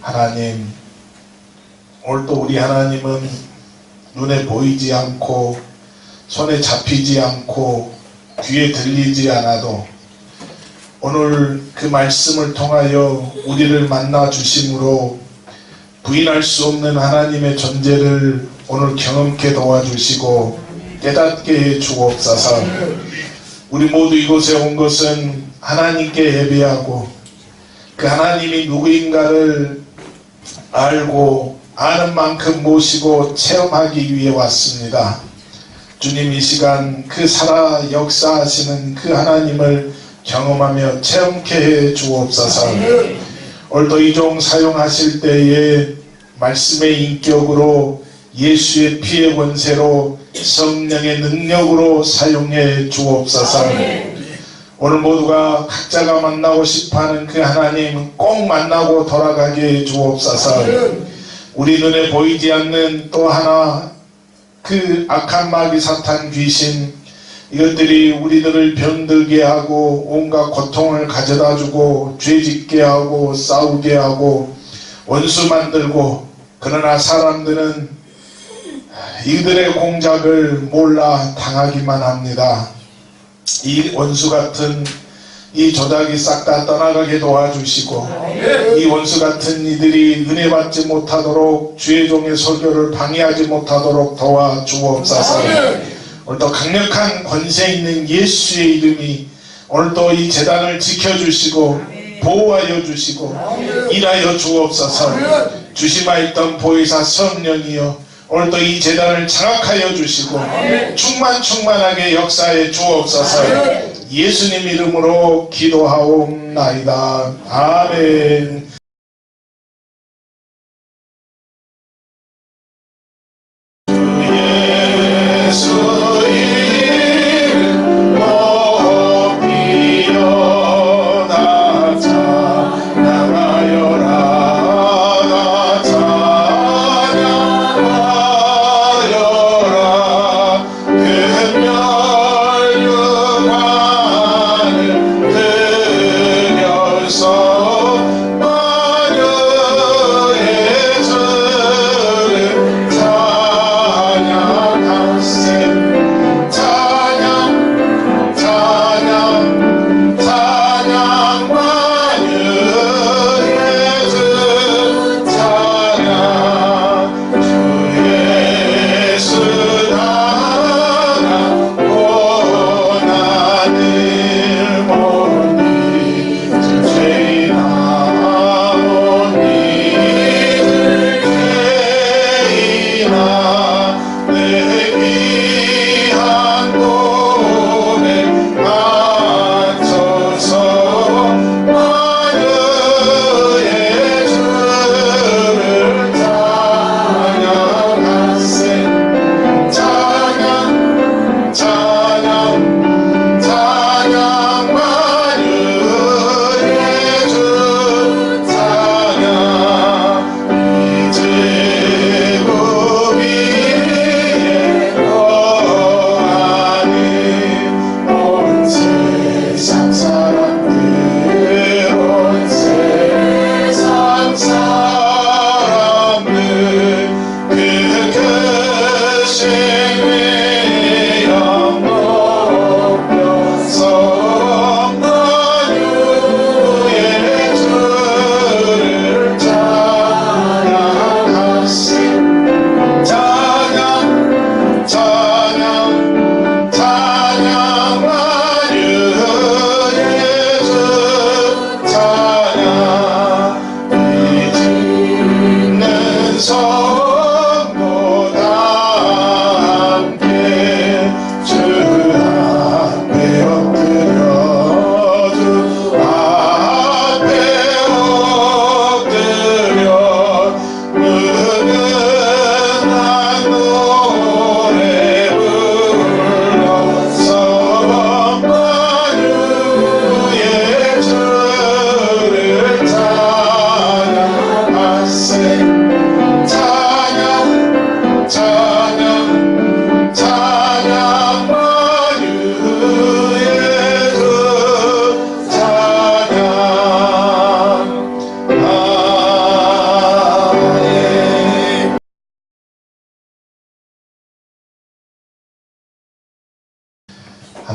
하나님, 오늘도 우리 하나님은 눈에 보이지 않고 손에 잡히지 않고 귀에 들리지 않아도 오늘 그 말씀을 통하여 우리를 만나 주심으로 부인할 수 없는 하나님의 존재를 오늘 경험케 도와주시고 깨닫게 해 주옵소서. 우리 모두 이곳에 온 것은 하나님께 예배하고 그 하나님이 누구인가를 알고 아는 만큼 모시고 체험하기 위해 왔습니다. 주님, 이 시간 그 살아 역사하시는 그 하나님을 경험하며 체험케 해 주옵소서. 오늘도 이 종 사용하실 때에 말씀의 인격으로 예수의 피의 권세로 성령의 능력으로 사용해 주옵소서. 오늘 모두가 각자가 만나고 싶어하는 그 하나님 꼭 만나고 돌아가게 해 주옵소서. 우리 눈에 보이지 않는 또 하나 그 악한 마귀 사탄 귀신, 이것들이 우리들을 병들게 하고 온갖 고통을 가져다주고 죄짓게 하고 싸우게 하고 원수 만들고, 그러나 사람들은 이들의 공작을 몰라 당하기만 합니다. 이 원수 같은 이 조작이 싹 다 떠나가게 도와주시고, 이 원수 같은 이들이 은혜 받지 못하도록 주의 종의 설교를 방해하지 못하도록 도와주옵소서. 오늘도 강력한 권세 있는 예수의 이름이 오늘도 이 재단을 지켜주시고 보호하여 주시고 일하여 주옵소서. 주심하였던 보혜사 성령이여 오늘도 이 재단을 장악하여 주시고 충만하게 역사해 주옵소서. 예수님 이름으로 기도하옵나이다. 아멘. 서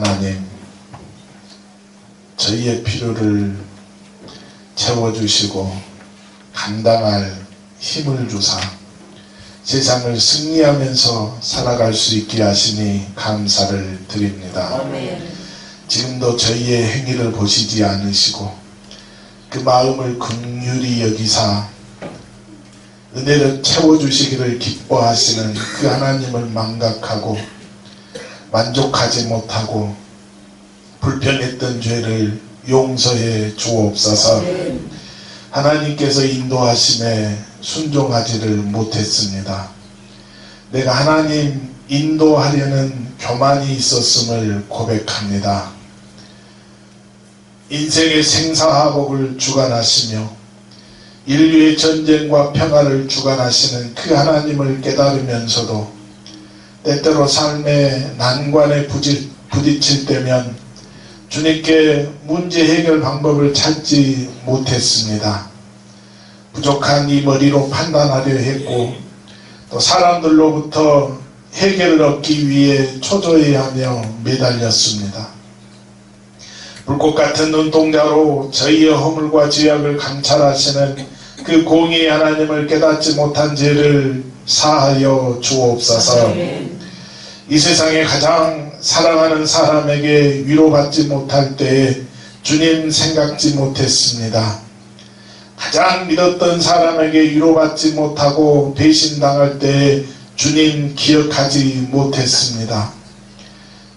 하나님, 저희의 필요를 채워주시고 감당할 힘을 주사 세상을 승리하면서 살아갈 수 있게 하시니 감사를 드립니다. 아멘. 지금도 저희의 행위를 보시지 않으시고 그 마음을 긍휼히 여기사 은혜를 채워주시기를 기뻐하시는 그 하나님을 망각하고 만족하지 못하고 불편했던 죄를 용서해 주옵소서. 하나님께서 인도하심에 순종하지를 못했습니다. 내가 하나님 인도하려는 교만이 있었음을 고백합니다. 인생의 생사화복을 주관하시며 인류의 전쟁과 평화를 주관하시는 그 하나님을 깨달으면서도 때때로 삶의 난관에 부딪힐 때면 주님께 문제 해결 방법을 찾지 못했습니다. 부족한 이 머리로 판단하려 했고 또 사람들로부터 해결을 얻기 위해 초조해하며 매달렸습니다. 불꽃 같은 눈동자로 저희의 허물과 죄악을 감찰하시는 그 공의의 하나님을 깨닫지 못한 죄를 사하여 주옵소서. 이 세상에 가장 사랑하는 사람에게 위로받지 못할 때에 주님 생각지 못했습니다. 가장 믿었던 사람에게 위로받지 못하고 배신당할 때에 주님 기억하지 못했습니다.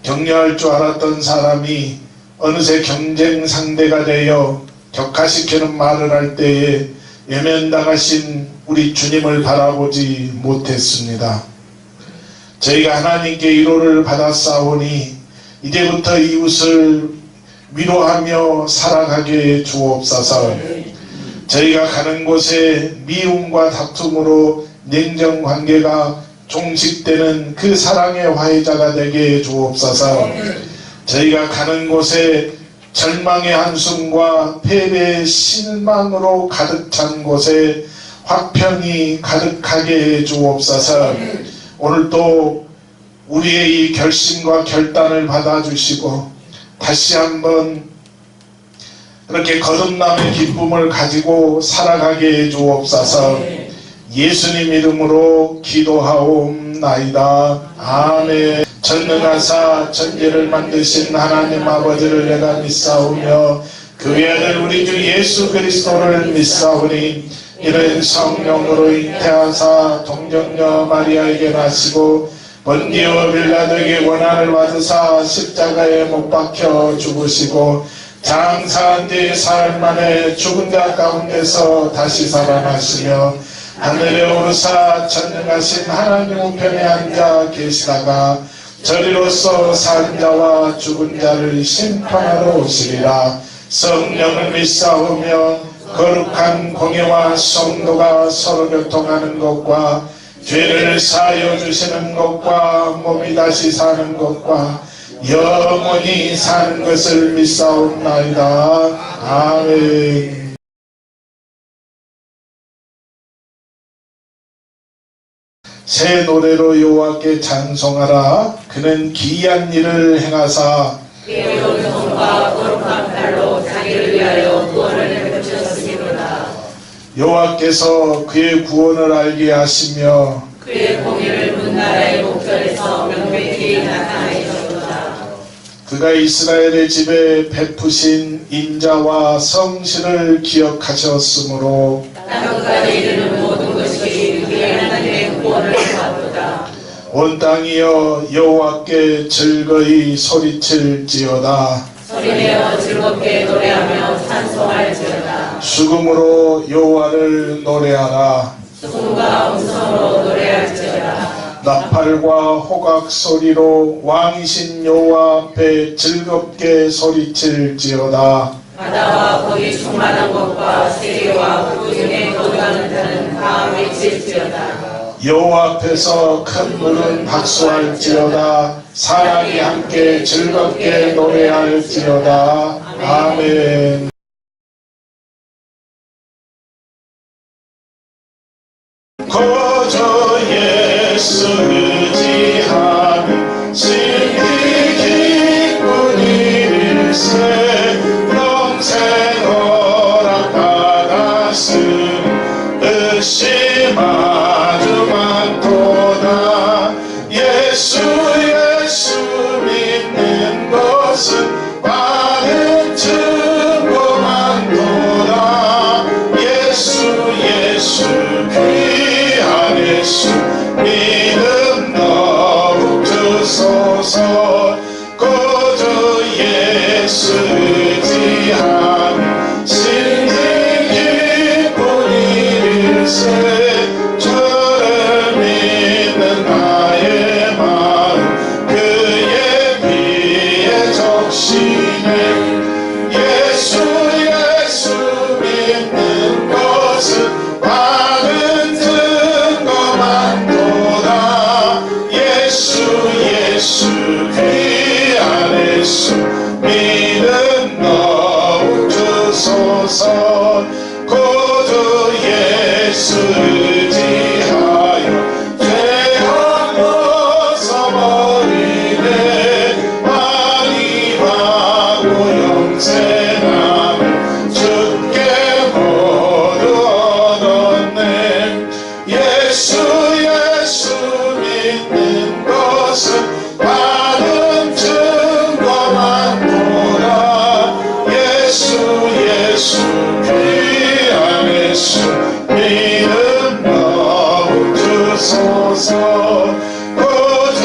격려할 줄 알았던 사람이 어느새 경쟁 상대가 되어 격하시키는 말을 할 때에 외면당하신 우리 주님을 바라보지 못했습니다. 저희가 하나님께 위로를 받았사오니 이제부터 이웃을 위로하며 살아가게 주옵소서. 저희가 가는 곳에 미움과 다툼으로 냉정관계가 종식되는 그 사랑의 화해자가 되게 주옵소서. 저희가 가는 곳에 절망의 한숨과 패배의 실망으로 가득 찬 곳에 화평이 가득하게 해 주옵소서. 오늘도 우리의 이 결심과 결단을 받아주시고 다시 한번 그렇게 거듭남의 기쁨을 가지고 살아가게 해 주옵소서. 예수님 이름으로 기도하옵나이다. 아멘. 전능하사 천지를 만드신 하나님 아버지를 내가 믿사오며 그 외아들 우리 주 예수 그리스도를 믿사오니 이는 성령으로 잉태하사 동정녀 마리아에게 나시고 번디오 빌라도에게 원한을 받으사 십자가에 못 박혀 죽으시고 장사한 뒤 사흘 만에 죽은 자 가운데서 다시 살아나시며 하늘에 오르사 전능하신 하나님 우편에 앉아 계시다가 저리로서 산 자와 죽은 자를 심판하러 오시리라. 성령을 믿사오며 거룩한 공예와 성도가 서로 교통하는 것과 죄를 사하여 주시는 것과 몸이 다시 사는 것과 영원히 사는 것을 믿사옵나이다. 아멘. 새 노래로 여호와께 찬송하라. 그는 기이한 일을 행하사 예로운 손과 거룩한 팔로 자기를 위하여 구원을 베푸셨으리로다. 여호와께서 그의 구원을 알게 하시며 그의 공의를 문나라의 목전에서 명백히 나타내셨도다. 그가 이스라엘의 집에 베푸신 인자와 성실을 기억하셨으므로 땅끝까지 이르는 모든 것이 그의 하나님의 구원을 받도다. 온 땅이여 여호와께 즐거이 소리칠지어다. 소리내어 즐겁게 노래하며 찬송할지어다. 수금으로 여호와를 노래하라. 수금과 음성으로 노래할지어다. 나팔과 호각 소리로 왕이신 여호와 앞에 즐겁게 소리칠지어다. 바다와 거기 충만한 것과 세계와 그 중에 거주하는 자는 다 외칠지어다. 여호와 앞에서 큰 물은 박수할지어다. 사랑이 함께 즐겁게 노래할지어다. 아멘. 거저 예수 의지하니 신이 기쁘 마주만 도다 예수 믿는 것은 많은 증거만 도다 예수 귀한 예수 믿음 더욱 주소서 고주 예수 의지한 신의 기쁜 일일세 저를 믿는 나의 마음 그의 위에 적시네 예수 믿는 것은 많은 증거만 도다 예수 귀한 예수 믿음 더욱 주소서 고주 예수 의지하여 죄악 벗어버리네 많이 하고 영생 주께 모두 얻었네 예수 믿는 것은 많은 증거만 보라 예수 귀한 예수 믿음 더욱 주소서 고주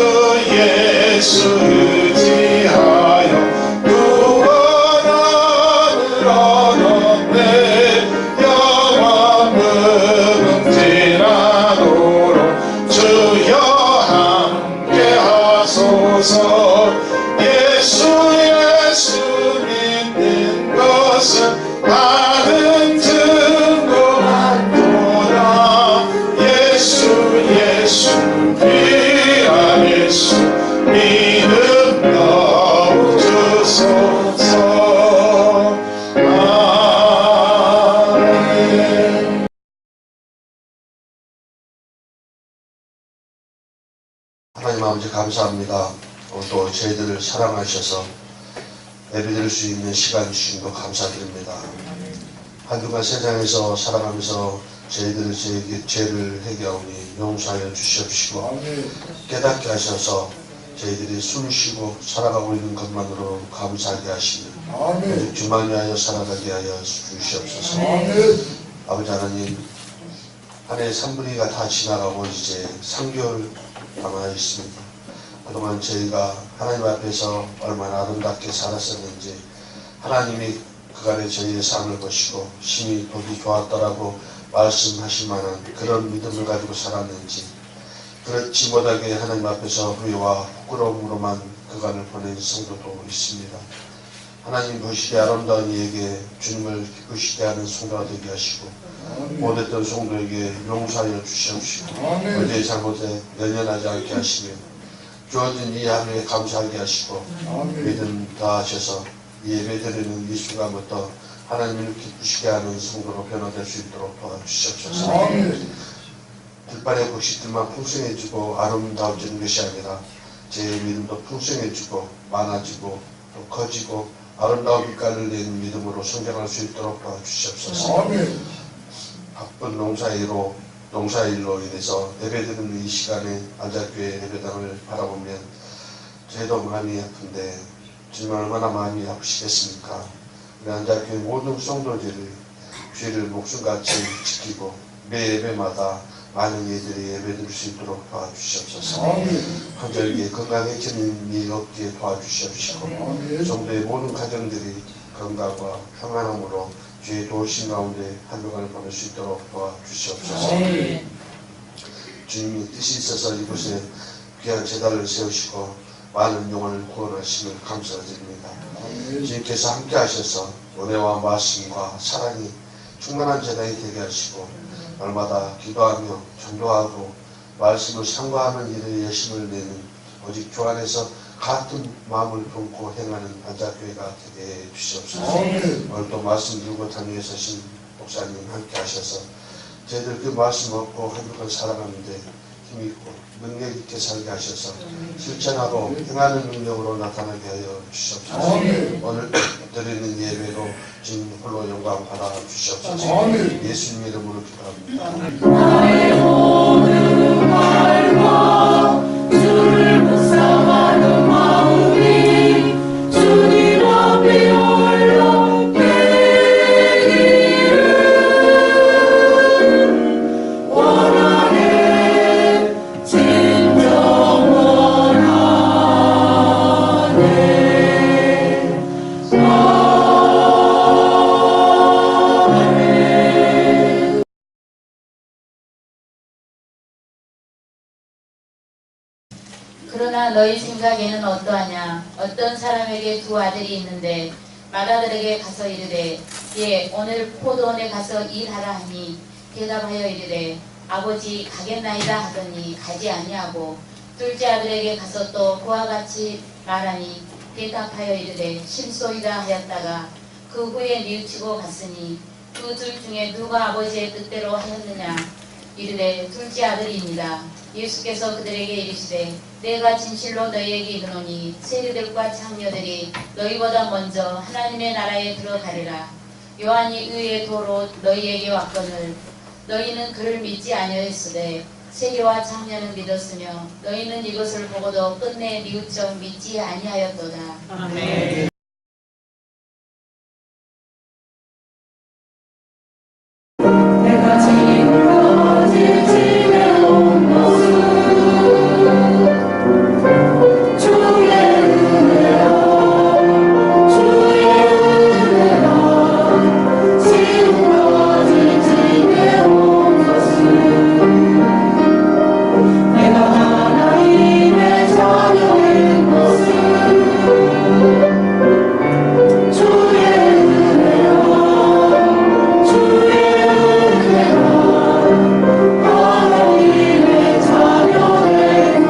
예수 의지하여 구원을 얻었네 영원 무궁지나도록 주여 함께 하소서 예수 믿는 것은 많은 증거만 보다 예수 귀한 예수 믿음 더욱 주소서 아멘. 하나님 아버지 감사합니다. 또 저희들을 사랑하셔서 예배드릴 수 있는 시간 주신 것 감사드립니다. 한 주간 세상에서 살아가면서 저희들의 죄를 해결하오니 용서하여 주시옵시고 깨닫게 하셔서 저희들이 숨 쉬고 살아가고 있는 것만으로 감사하게 하시며 오직 주만 위하여 살아가게 하여 주시옵소서. 아버지 하나님 한 해 3분의 2가 다 지나가고 이제 3개월 남아 있습니다. 그동안 저희가 하나님 앞에서 얼마나 아름답게 살았었는지 하나님이 그간에 저희의 삶을 보시고 심히 보기 좋았더라고 말씀하실 만한 그런 믿음을 가지고 살았는지 그렇지 못하게 하나님 앞에서 후회와 부끄러움으로만 그간을 보낸 성도도 있습니다. 하나님 보시되 아름다운 이에게 주님을 기쁘시게 하는 성도가 되게 하시고 못했던 성도에게 용서하여 주시옵시고 어제의 잘못에 연연하지 않게 하시며 주어진 이 하루에 감사하게 하시고 믿음 다하셔서 이 예배드리는 이 순간부터 하나님을 기쁘시게 하는 성도로 변화될 수 있도록 도와주시옵소서. 들판의 곡식들만 풍성해지고 아름다워지는 것이 아니라 제 믿음도 풍성해지고 많아지고 또 커지고 아름다운 빛깔을 내는 믿음으로 성장할 수 있도록 도와주시옵소서. 바쁜 농사일로 인해서 예배드리는 이 시간에 안자교회 예배당을 바라보면 저희도 마음이 아픈데 주님 얼마나 마음이 아프시겠습니까? 우리 안자교회 모든 성도들이 주의를 목숨같이 지키고 매 예배마다 많은 이들이 예배드릴 수 있도록 도와주시옵소서. 한절기에 건강해지는 일이 없게 도와주시옵시고 성도의 모든 가정들이 건강과 평안함으로 주의 도우심 가운데 한 주간을 보낼 수 있도록 도와주시옵소서. 주님이 뜻이 있어서 이곳에 귀한 제단을 세우시고 많은 영혼을 구원하심을 감사드립니다. 주님께서 함께 하셔서 은혜와 말씀과 사랑이 충만한 제단이 되게 하시고 날마다 기도하며 전도하고 말씀을 상고하는 일에 열심을 내는 오직 주 안에서 같은 마음을 품고 행하는 안자교회가 되게 해 주시옵소서. 오늘 또 말씀 들고 단위에 서신 목사님 함께 하셔서 저희들 그 말씀 얻고 행복하게 살아가는데 힘있고 능력 있게 살게 하셔서 실천하고 행하는 능력으로 나타나게 하여 주시옵소서. 오늘 드리는 예배로 주님 홀로 영광 받아 주시옵소서. 예수님 이름으로 기도합니다. 나의 모든 말과 주를 묵상하는 마음이 주님 앞에 올라 되기를 원하네. 진정 원하네. 아멘. 그러나 너희 생각에는 어떠하냐? 어떤 사람에게 두 아들이 있는데 맏아들에게 가서 이르되 예 오늘 포도원에 가서 일하라 하니 대답하여 이르되 아버지 가겠나이다 하더니 가지 아니하고 둘째 아들에게 가서 또 그와 같이 말하니 대답하여 이르되 실소이다 하였다가 그 후에 뉘우치고 갔으니 그 둘 중에 누가 아버지의 뜻대로 하였느냐? 이르되 둘째 아들입니다. 예수께서 그들에게 이르시되 내가 진실로 너희에게 이르노니 세리들과 창녀들이 너희보다 먼저 하나님의 나라에 들어가리라. 요한이 의의 도로 너희에게 왔거늘 너희는 그를 믿지 아니하였으되 세리와 창녀는 믿었으며 너희는 이것을 보고도 끝내 뉘우쳐 믿지 아니하였도다. 아멘. 내가 지금까지 지내온 것은 주의 은혜라 주의 은혜라. 지금까지 지내온 것은 내가 하나님의 자녀인 것은 주의 은혜라 주의 은혜라. 하나님의 자녀인 것은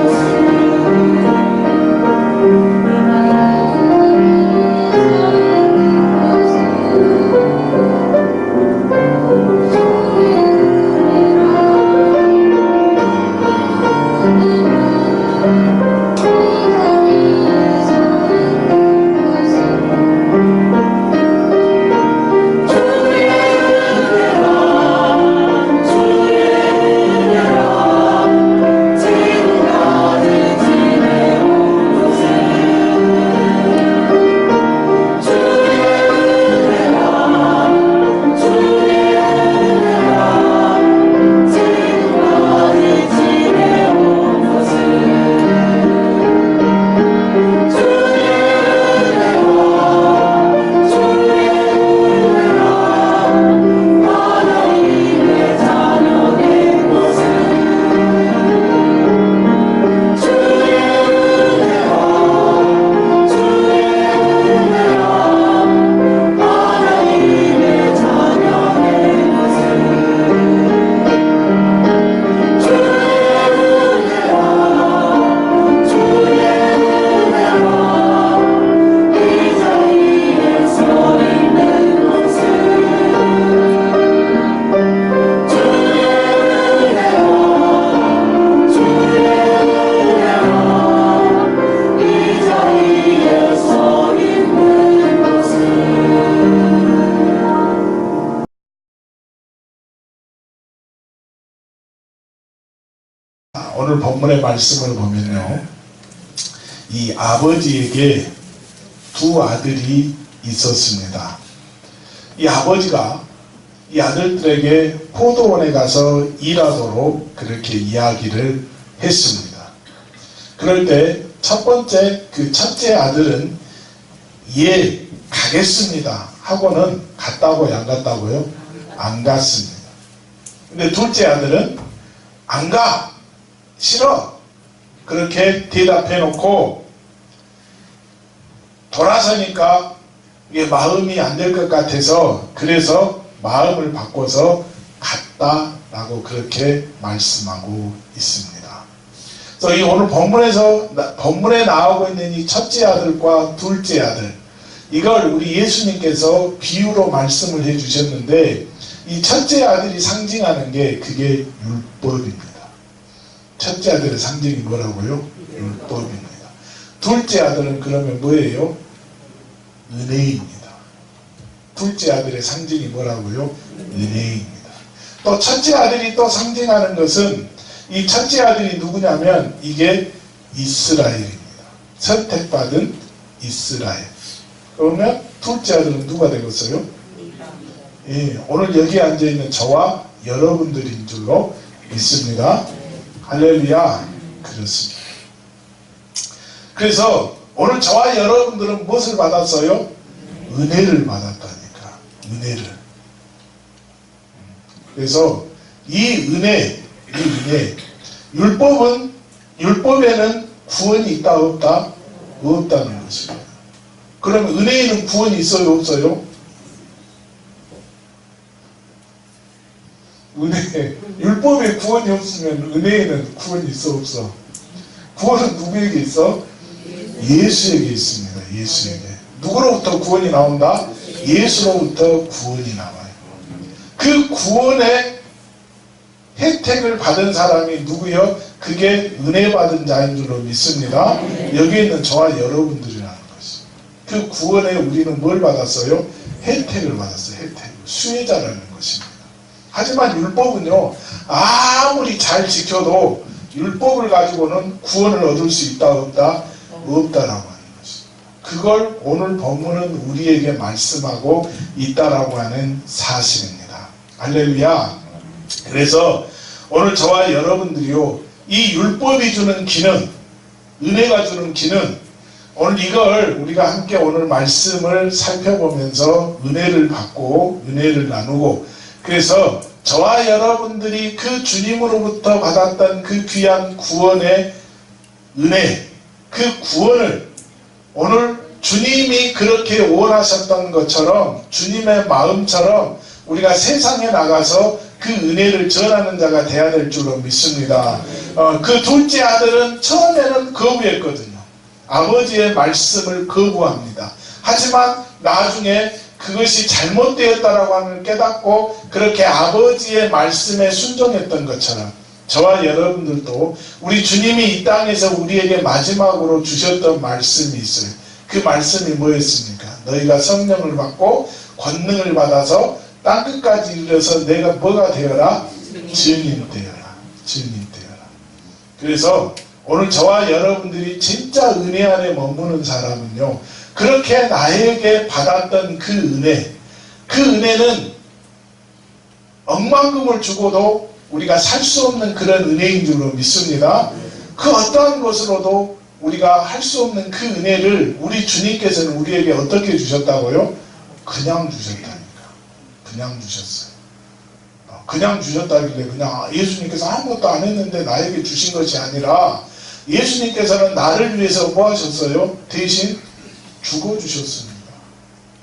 오늘 본문의 말씀을 보면요, 이 아버지에게 두 아들이 있었습니다. 이 아버지가 이 아들들에게 포도원에 가서 일하도록 그렇게 이야기를 했습니다. 그럴 때 첫 번째 그 첫째 아들은 예 가겠습니다 하고는 갔다고요, 안 갔다고요? 안 갔습니다. 근데 둘째 아들은 안 가, 싫어, 그렇게 대답해 놓고 돌아서니까 이게 마음이 안 될 것 같아서 그래서 마음을 바꿔서 갔다라고 그렇게 말씀하고 있습니다. 그래서 이 오늘 본문에 나오고 있는 이 첫째 아들과 둘째 아들, 이걸 우리 예수님께서 비유로 말씀을 해주셨는데, 이 첫째 아들이 상징하는 게 그게 율법입니다. 첫째 아들의 상징이 뭐라고요? 율법입니다. 둘째 아들은 그러면 뭐예요? 은혜입니다. 둘째 아들의 상징이 뭐라고요? 은혜입니다. 또 첫째 아들이 또 상징하는 것은 이 첫째 아들이 누구냐면 이게 이스라엘입니다. 선택받은 이스라엘. 그러면 둘째 아들은 누가 되겠어요? 예, 오늘 여기 앉아있는 저와 여러분들인 줄로 믿습니다. 할렐루야. 그렇습니다. 그래서 오늘 저와 여러분들은 무엇을 받았어요? 은혜를 받았다니까. 은혜를. 그래서 이 은혜, 율법에는 구원이 있다 없다? 없다는 것입니다. 그러면 은혜에는 구원이 있어요 없어요? 율법에 구원이 없으면 은혜에는 구원이 있어 없어? 구원은 누구에게 있어? 예수에게 있습니다. 예수에게. 누구로부터 구원이 나온다? 예수로부터 구원이 나와요. 그 구원의 혜택을 받은 사람이 누구요? 그게 은혜 받은 자인 줄로 믿습니다. 여기에 있는 저와 여러분들이라는 것이. 그 구원에 우리는 뭘 받았어요? 혜택을 받았어요. 혜택. 수혜자라는 것입니다. 하지만 율법은요, 아무리 잘 지켜도 율법을 가지고는 구원을 얻을 수 있다 없다? 없다라고 하는 것입니다. 그걸 오늘 본문은 우리에게 말씀하고 있다라고 하는 사실입니다. 할렐루야. 그래서 오늘 저와 여러분들이요, 이 율법이 주는 기능, 은혜가 주는 기능, 오늘 이걸 우리가 함께 오늘 말씀을 살펴보면서 은혜를 받고 은혜를 나누고, 그래서 저와 여러분들이 그 주님으로부터 받았던 그 귀한 구원의 은혜, 그 구원을 오늘 주님이 그렇게 원하셨던 것처럼, 주님의 마음처럼 우리가 세상에 나가서 그 은혜를 전하는 자가 되어야 될 줄로 믿습니다. 그 둘째 아들은 처음에는 거부했거든요. 아버지의 말씀을 거부합니다. 하지만 나중에 그것이 잘못되었다라고 하는 걸 깨닫고 그렇게 아버지의 말씀에 순종했던 것처럼 저와 여러분들도 우리 주님이 이 땅에서 우리에게 마지막으로 주셨던 말씀이 있어요. 그 말씀이 뭐였습니까? 너희가 성령을 받고 권능을 받아서 땅끝까지 이르러서 내가 뭐가 되어라? 증인 되어라. 증인 되어라. 그래서 오늘 저와 여러분들이 진짜 은혜 안에 머무는 사람은요, 그렇게 나에게 받았던 그 은혜, 그 은혜는 억만금을 주고도 우리가 살 수 없는 그런 은혜인 줄로 믿습니다. 그 어떠한 것으로도 우리가 할 수 없는 그 은혜를 우리 주님께서는 우리에게 어떻게 주셨다고요? 그냥 주셨다니까. 그냥 주셨어요. 그냥 주셨다길래 그냥 예수님께서 아무것도 안 했는데 나에게 주신 것이 아니라 예수님께서는 나를 위해서 뭐 하셨어요? 대신 죽어주셨습니다.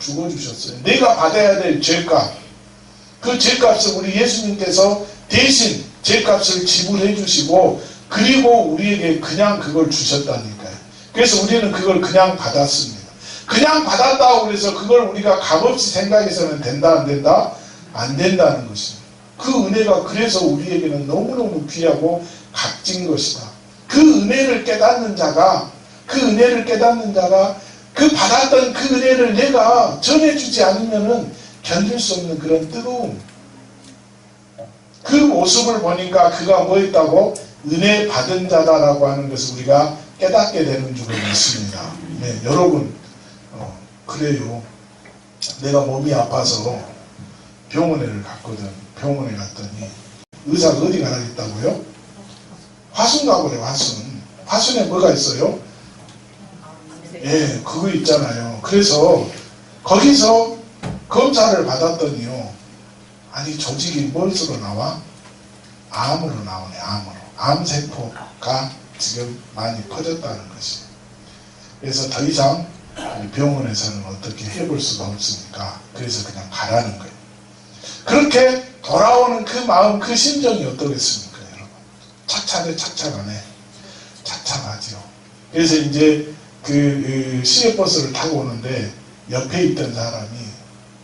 죽어주셨어요. 내가 받아야 될 죄값, 그 죄값을 우리 예수님께서 대신 죄값을 지불해 주시고 그리고 우리에게 그냥 그걸 주셨다니까요. 그래서 우리는 그걸 그냥 받았습니다. 그냥 받았다고 그래서 그걸 우리가 값없이 생각해서는 된다 안 된다? 안 된다는 것입니다. 그 은혜가 그래서 우리에게는 너무너무 귀하고 값진 것이다. 그 은혜를 깨닫는 자가 그 받았던 그 은혜를 내가 전해주지 않으면은 견딜 수 없는 그런 뜨거움, 그 모습을 보니까 그가 뭐였다고? 은혜 받은 자다라고 하는 것을 우리가 깨닫게 되는 줄로 믿습니다. 네, 여러분, 그래요. 내가 몸이 아파서 병원에를 갔거든. 병원에 갔더니 의사가 어디 가라겠다고요? 화순 가보래. 화순에 뭐가 있어요? 예, 그거 있잖아요. 그래서 거기서 검사를 받았더니요, 아니 조직이 무엇으로 나와? 암으로 나오네. 암세포가 지금 많이 퍼졌다는 것이에요. 그래서 더 이상 병원에서는 어떻게 해볼 수가 없으니까 그래서 그냥 가라는 거예요. 그렇게 돌아오는 그 마음, 그 심정이 어떠겠습니까, 여러분? 착착하네. 착착하죠. 그래서 이제 그 시외버스를 타고 오는데 옆에 있던 사람이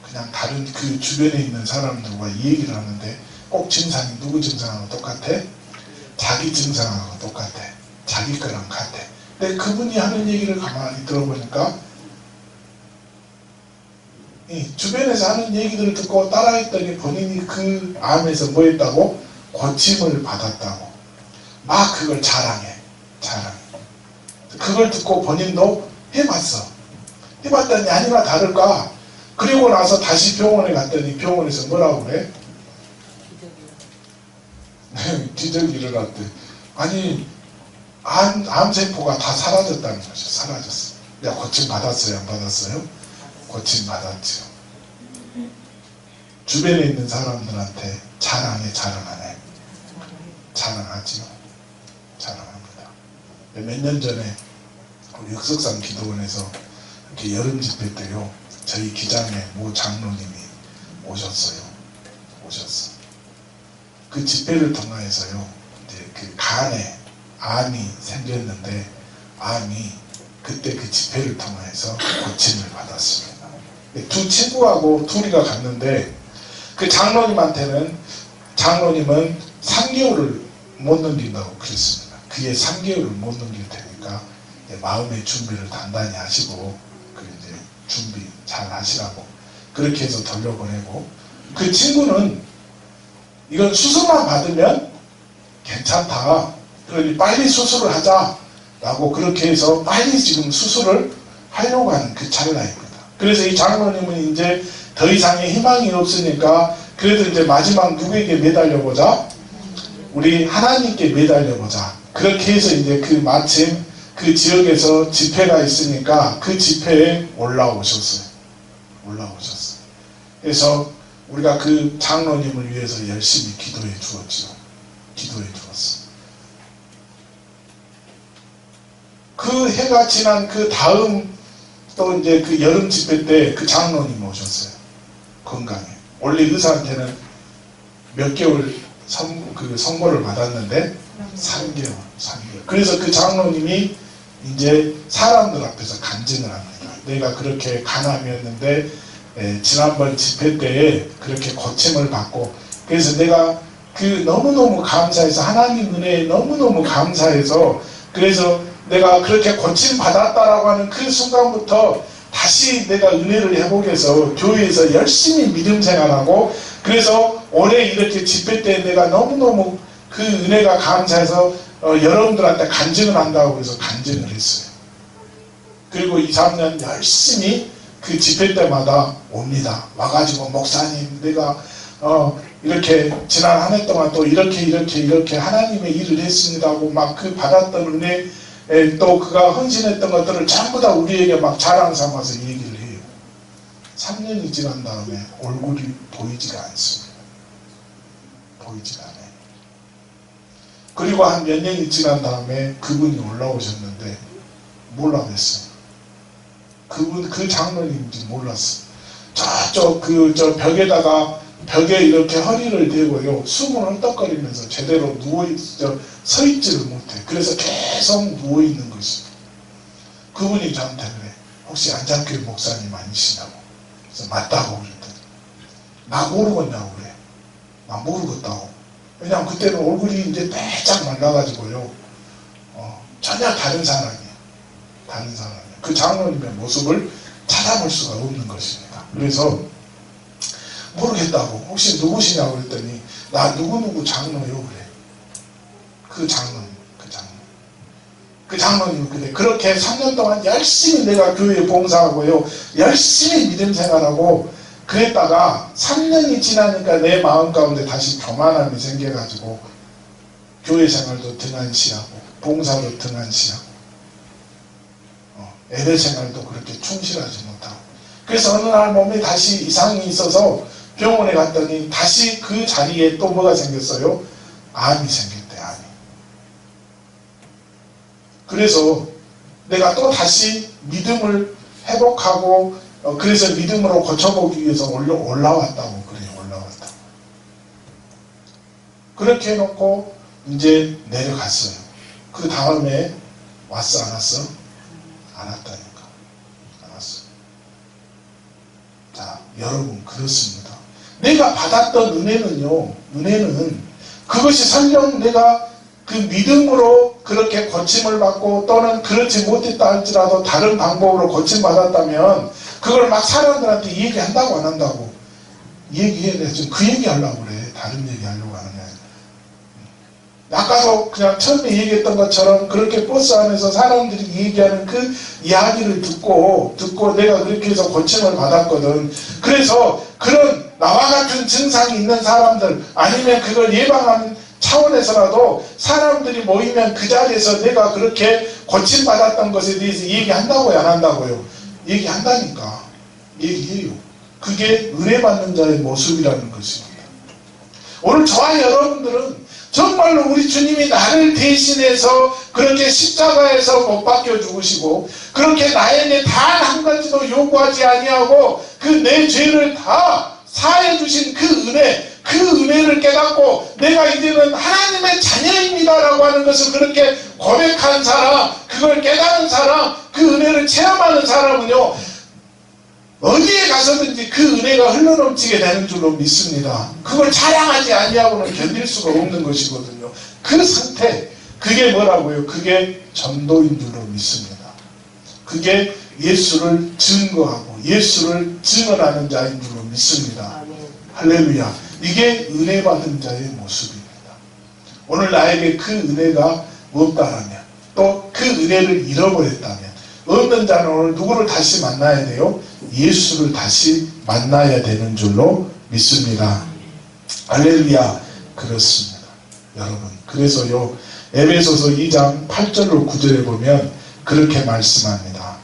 그냥 다른 그 주변에 있는 사람들과 이 얘기를 하는데 꼭 증상이 누구 증상하고 똑같아? 자기 증상하고 똑같아. 자기 거랑 같아. 근데 그분이 하는 얘기를 가만히 들어보니까 이 주변에서 하는 얘기들을 듣고 따라했더니 본인이 그 암에서 뭐 했다고? 고침을 받았다고. 막 그걸 자랑해. 그걸 듣고 본인도 해봤어. 해봤더니 아니나 다를까? 그리고 나서 다시 병원에 갔더니 병원에서 뭐라고 그래? 기적이 일어났대. 아니 암세포가 다 사라졌다는 거죠. 사라졌어. 야, 고침 받았어요? 안 받았어요? 고침 받았죠. 주변에 있는 사람들한테 자랑하네. 자랑하지요. 자랑합니다. 몇 년 전에 우리 흑석산 기도원에서 이렇게 여름 집회 때요, 저희 기장의 모 장로님이 오셨어. 그 집회를 통해서요, 이제 그 간에 암이 생겼는데, 암이 그때 그 집회를 통해서 고침을 받았습니다. 두 친구하고 둘이가 갔는데, 그 장로님은 3개월을 못 넘긴다고 그랬습니다. 그게 3개월을 못 넘길 테니까 마음의 준비를 단단히 하시고, 그 이제 준비 잘 하시라고 그렇게 해서 돌려보내고, 그 친구는 이건 수술만 받으면 괜찮다. 그러니 빨리 수술을 하자라고 그렇게 해서 빨리 지금 수술을 하려고 하는 그 찰나입니다. 그래서 이 장로님은 이제 더 이상의 희망이 없으니까 그래도 이제 마지막 누구에게 매달려보자? 우리 하나님께 매달려보자. 그렇게 해서 이제 그 마침 그 지역에서 집회가 있으니까 그 집회에 올라오셨어요. 그래서 우리가 그 장로님을 위해서 열심히 기도해 주었죠. 그 해가 지난 그 다음 또 이제 그 여름 집회 때 그 장로님 오셨어요. 건강해. 원래 의사한테는 몇 개월 선고를 받았는데 3개월. 그래서 그 장로님이 이제 사람들 앞에서 간증을 합니다. 내가 그렇게 간암이었는데 지난번 집회 때에 그렇게 고침을 받고, 그래서 내가 그 너무너무 감사해서, 하나님 은혜에 너무너무 감사해서, 그래서 내가 그렇게 고침 받았다라고 하는 그 순간부터 다시 내가 은혜를 회복해서 교회에서 열심히 믿음 생활하고, 그래서 올해 이렇게 집회 때 내가 너무너무 그 은혜가 감사해서 여러분들한테 간증을 한다고 해서 간증을 했어요. 그리고 2, 3년 열심히 그 집회 때마다 옵니다. 와가지고 목사님 내가 이렇게 지난 한 해 동안 또 이렇게 하나님의 일을 했습니다 하고 막 그 받았던 은혜, 또 그가 헌신했던 것들을 전부 다 우리에게 막 자랑 삼아서 얘기를 해요. 3년이 지난 다음에 얼굴이 보이지가 않습니다. 보이지가 않아요. 그리고 한 몇 년이 지난 다음에 그분이 올라오셨는데 몰라 뵀어요. 그 장로님인지 몰랐어. 저 벽에 이렇게 허리를 대고요, 숨을 헐떡거리면서 제대로 서 있지를 못해. 그래서 계속 누워있는 것입니다. 그분이 저한테 그래. 혹시 안장교회 목사님 아니시냐고. 그래서 맞다고 그랬더니, 나 모르겠냐고 그래. 나 모르겠다고. 왜냐면 그때는 얼굴이 이제 빼짝 말라가지고요, 전혀 다른 사람이에요. 그 장로님의 모습을 찾아볼 수가 없는 것입니다. 그래서 모르겠다고, 혹시 누구시냐고 그랬더니, 나 누구누구 장로요 그래. 그 장로님 그래. 그렇게 3년 동안 열심히 내가 교회에 봉사하고요, 열심히 믿음 생활하고 그랬다가 3년이 지나니까 내 마음 가운데 다시 교만함이 생겨가지고 교회 생활도 등한시하고 봉사도 등한시하고 예배 생활도 그렇게 충실하지 못하고, 그래서 어느 날 몸에 다시 이상이 있어서 병원에 갔더니 다시 그 자리에 또 뭐가 생겼어요? 암이 생겼대. 암이. 그래서 내가 또 다시 믿음을 회복하고 그래서 믿음으로 고쳐보기 위해서 올라왔다고 그래요. 올라왔다고. 그렇게 해놓고 이제 내려갔어요. 그 다음에 왔어 안 왔어? 안 왔다니까. 안 왔어. 자, 여러분 그렇습니다. 내가 받았던 은혜는 그것이 설령 내가 그 믿음으로 그렇게 고침을 받고 또는 그렇지 못했다 할지라도 다른 방법으로 고침받았다면 그걸 막 사람들한테 얘기한다고 안 한다고? 얘기해야 돼. 지금 그 얘기 하려고 그래. 다른 얘기 하려고 하는 게 아니라. 아까도 그냥 처음에 얘기했던 것처럼 그렇게 버스 안에서 사람들이 얘기하는 그 이야기를 듣고 내가 그렇게 해서 고침을 받았거든. 그래서 그런 나와 같은 증상이 있는 사람들 아니면 그걸 예방하는 차원에서라도 사람들이 모이면 그 자리에서 내가 그렇게 고침받았던 것에 대해서 얘기한다고요, 안 한다고요? 얘기한다니까. 얘기해요. 그게 은혜 받는 자의 모습이라는 것입니다. 오늘 저와 여러분들은 정말로 우리 주님이 나를 대신해서 그렇게 십자가에서 못 박혀 죽으시고 그렇게 나에게 단 한 가지도 요구하지 아니하고 그 내 죄를 다 사해 주신 그 은혜를 깨닫고 내가 이제는 하나님의 자녀입니다라고 하는 것을 그렇게 고백한 사람, 그걸 깨닫는 사람, 그 은혜를 체험하는 사람은요, 어디에 가서든지 그 은혜가 흘러넘치게 되는 줄로 믿습니다. 그걸 자랑하지 아니하고는 견딜 수가 없는 것이거든요. 그 상태, 그게 뭐라고요? 그게 전도인 줄로 믿습니다. 그게 예수를 증거하고 예수를 증언하는 자인 줄로 믿습니다. 할렐루야. 이게 은혜 받은 자의 모습입니다. 오늘 나에게 그 은혜가 없다라면 또 그 은혜를 잃어버렸다면 없는 자는 오늘 누구를 다시 만나야 돼요? 예수를 다시 만나야 되는 줄로 믿습니다. 할렐루야. 그렇습니다. 여러분, 그래서요 에베소서 2장 8절로 9절에 보면 그렇게 말씀합니다.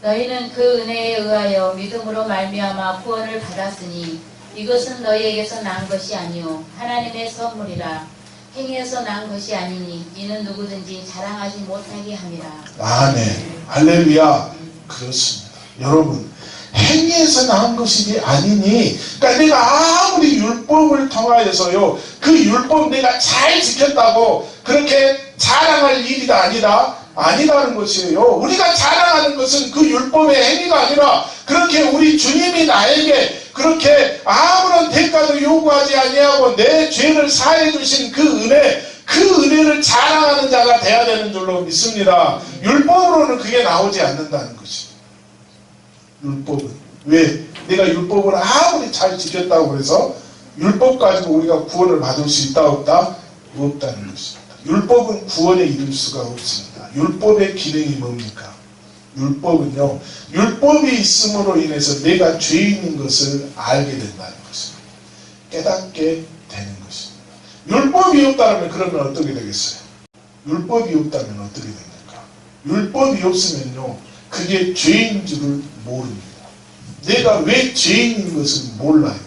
너희는 그 은혜에 의하여 믿음으로 말미암아 구원을 받았으니 이것은 너희에게서 난 것이 아니요 하나님의 선물이라. 행위에서 난 것이 아니니 이는 누구든지 자랑하지 못하게 함이라. 아멘. 할렐루야. 그렇습니다. 여러분, 행위에서 나온 것이 아니니, 그러니까 내가 아무리 율법을 통하여서요 그 율법 내가 잘 지켰다고 그렇게 자랑할 일이다 아니라는 것이에요. 우리가 자랑하는 것은 그 율법의 행위가 아니라 그렇게 우리 주님이 나에게 그렇게 아무런 대가도 요구하지 아니하고 내 죄를 사해 주신 그 은혜를 자랑하는 자가 돼야 되는 줄로 믿습니다. 율법으로는 그게 나오지 않는다는 것입니다. 율법은 왜? 내가 율법을 아무리 잘 지켰다고 해서 율법 가지고 우리가 구원을 받을 수 있다 없다? 없다는 것입니다. 율법은 구원에 이를 수가 없습니다. 율법의 기능이 뭡니까? 율법은요, 율법이 있음으로 인해서 내가 죄인인 것을 알게 된다는 것입니다. 깨닫게 되는 것입니다. 율법이 없다면 그러면 어떻게 되겠어요? 율법이 없다면 어떻게 됩니까? 율법이 없으면요, 그게 죄인 줄을 모릅니다. 내가 왜 죄인인 것을 몰라요.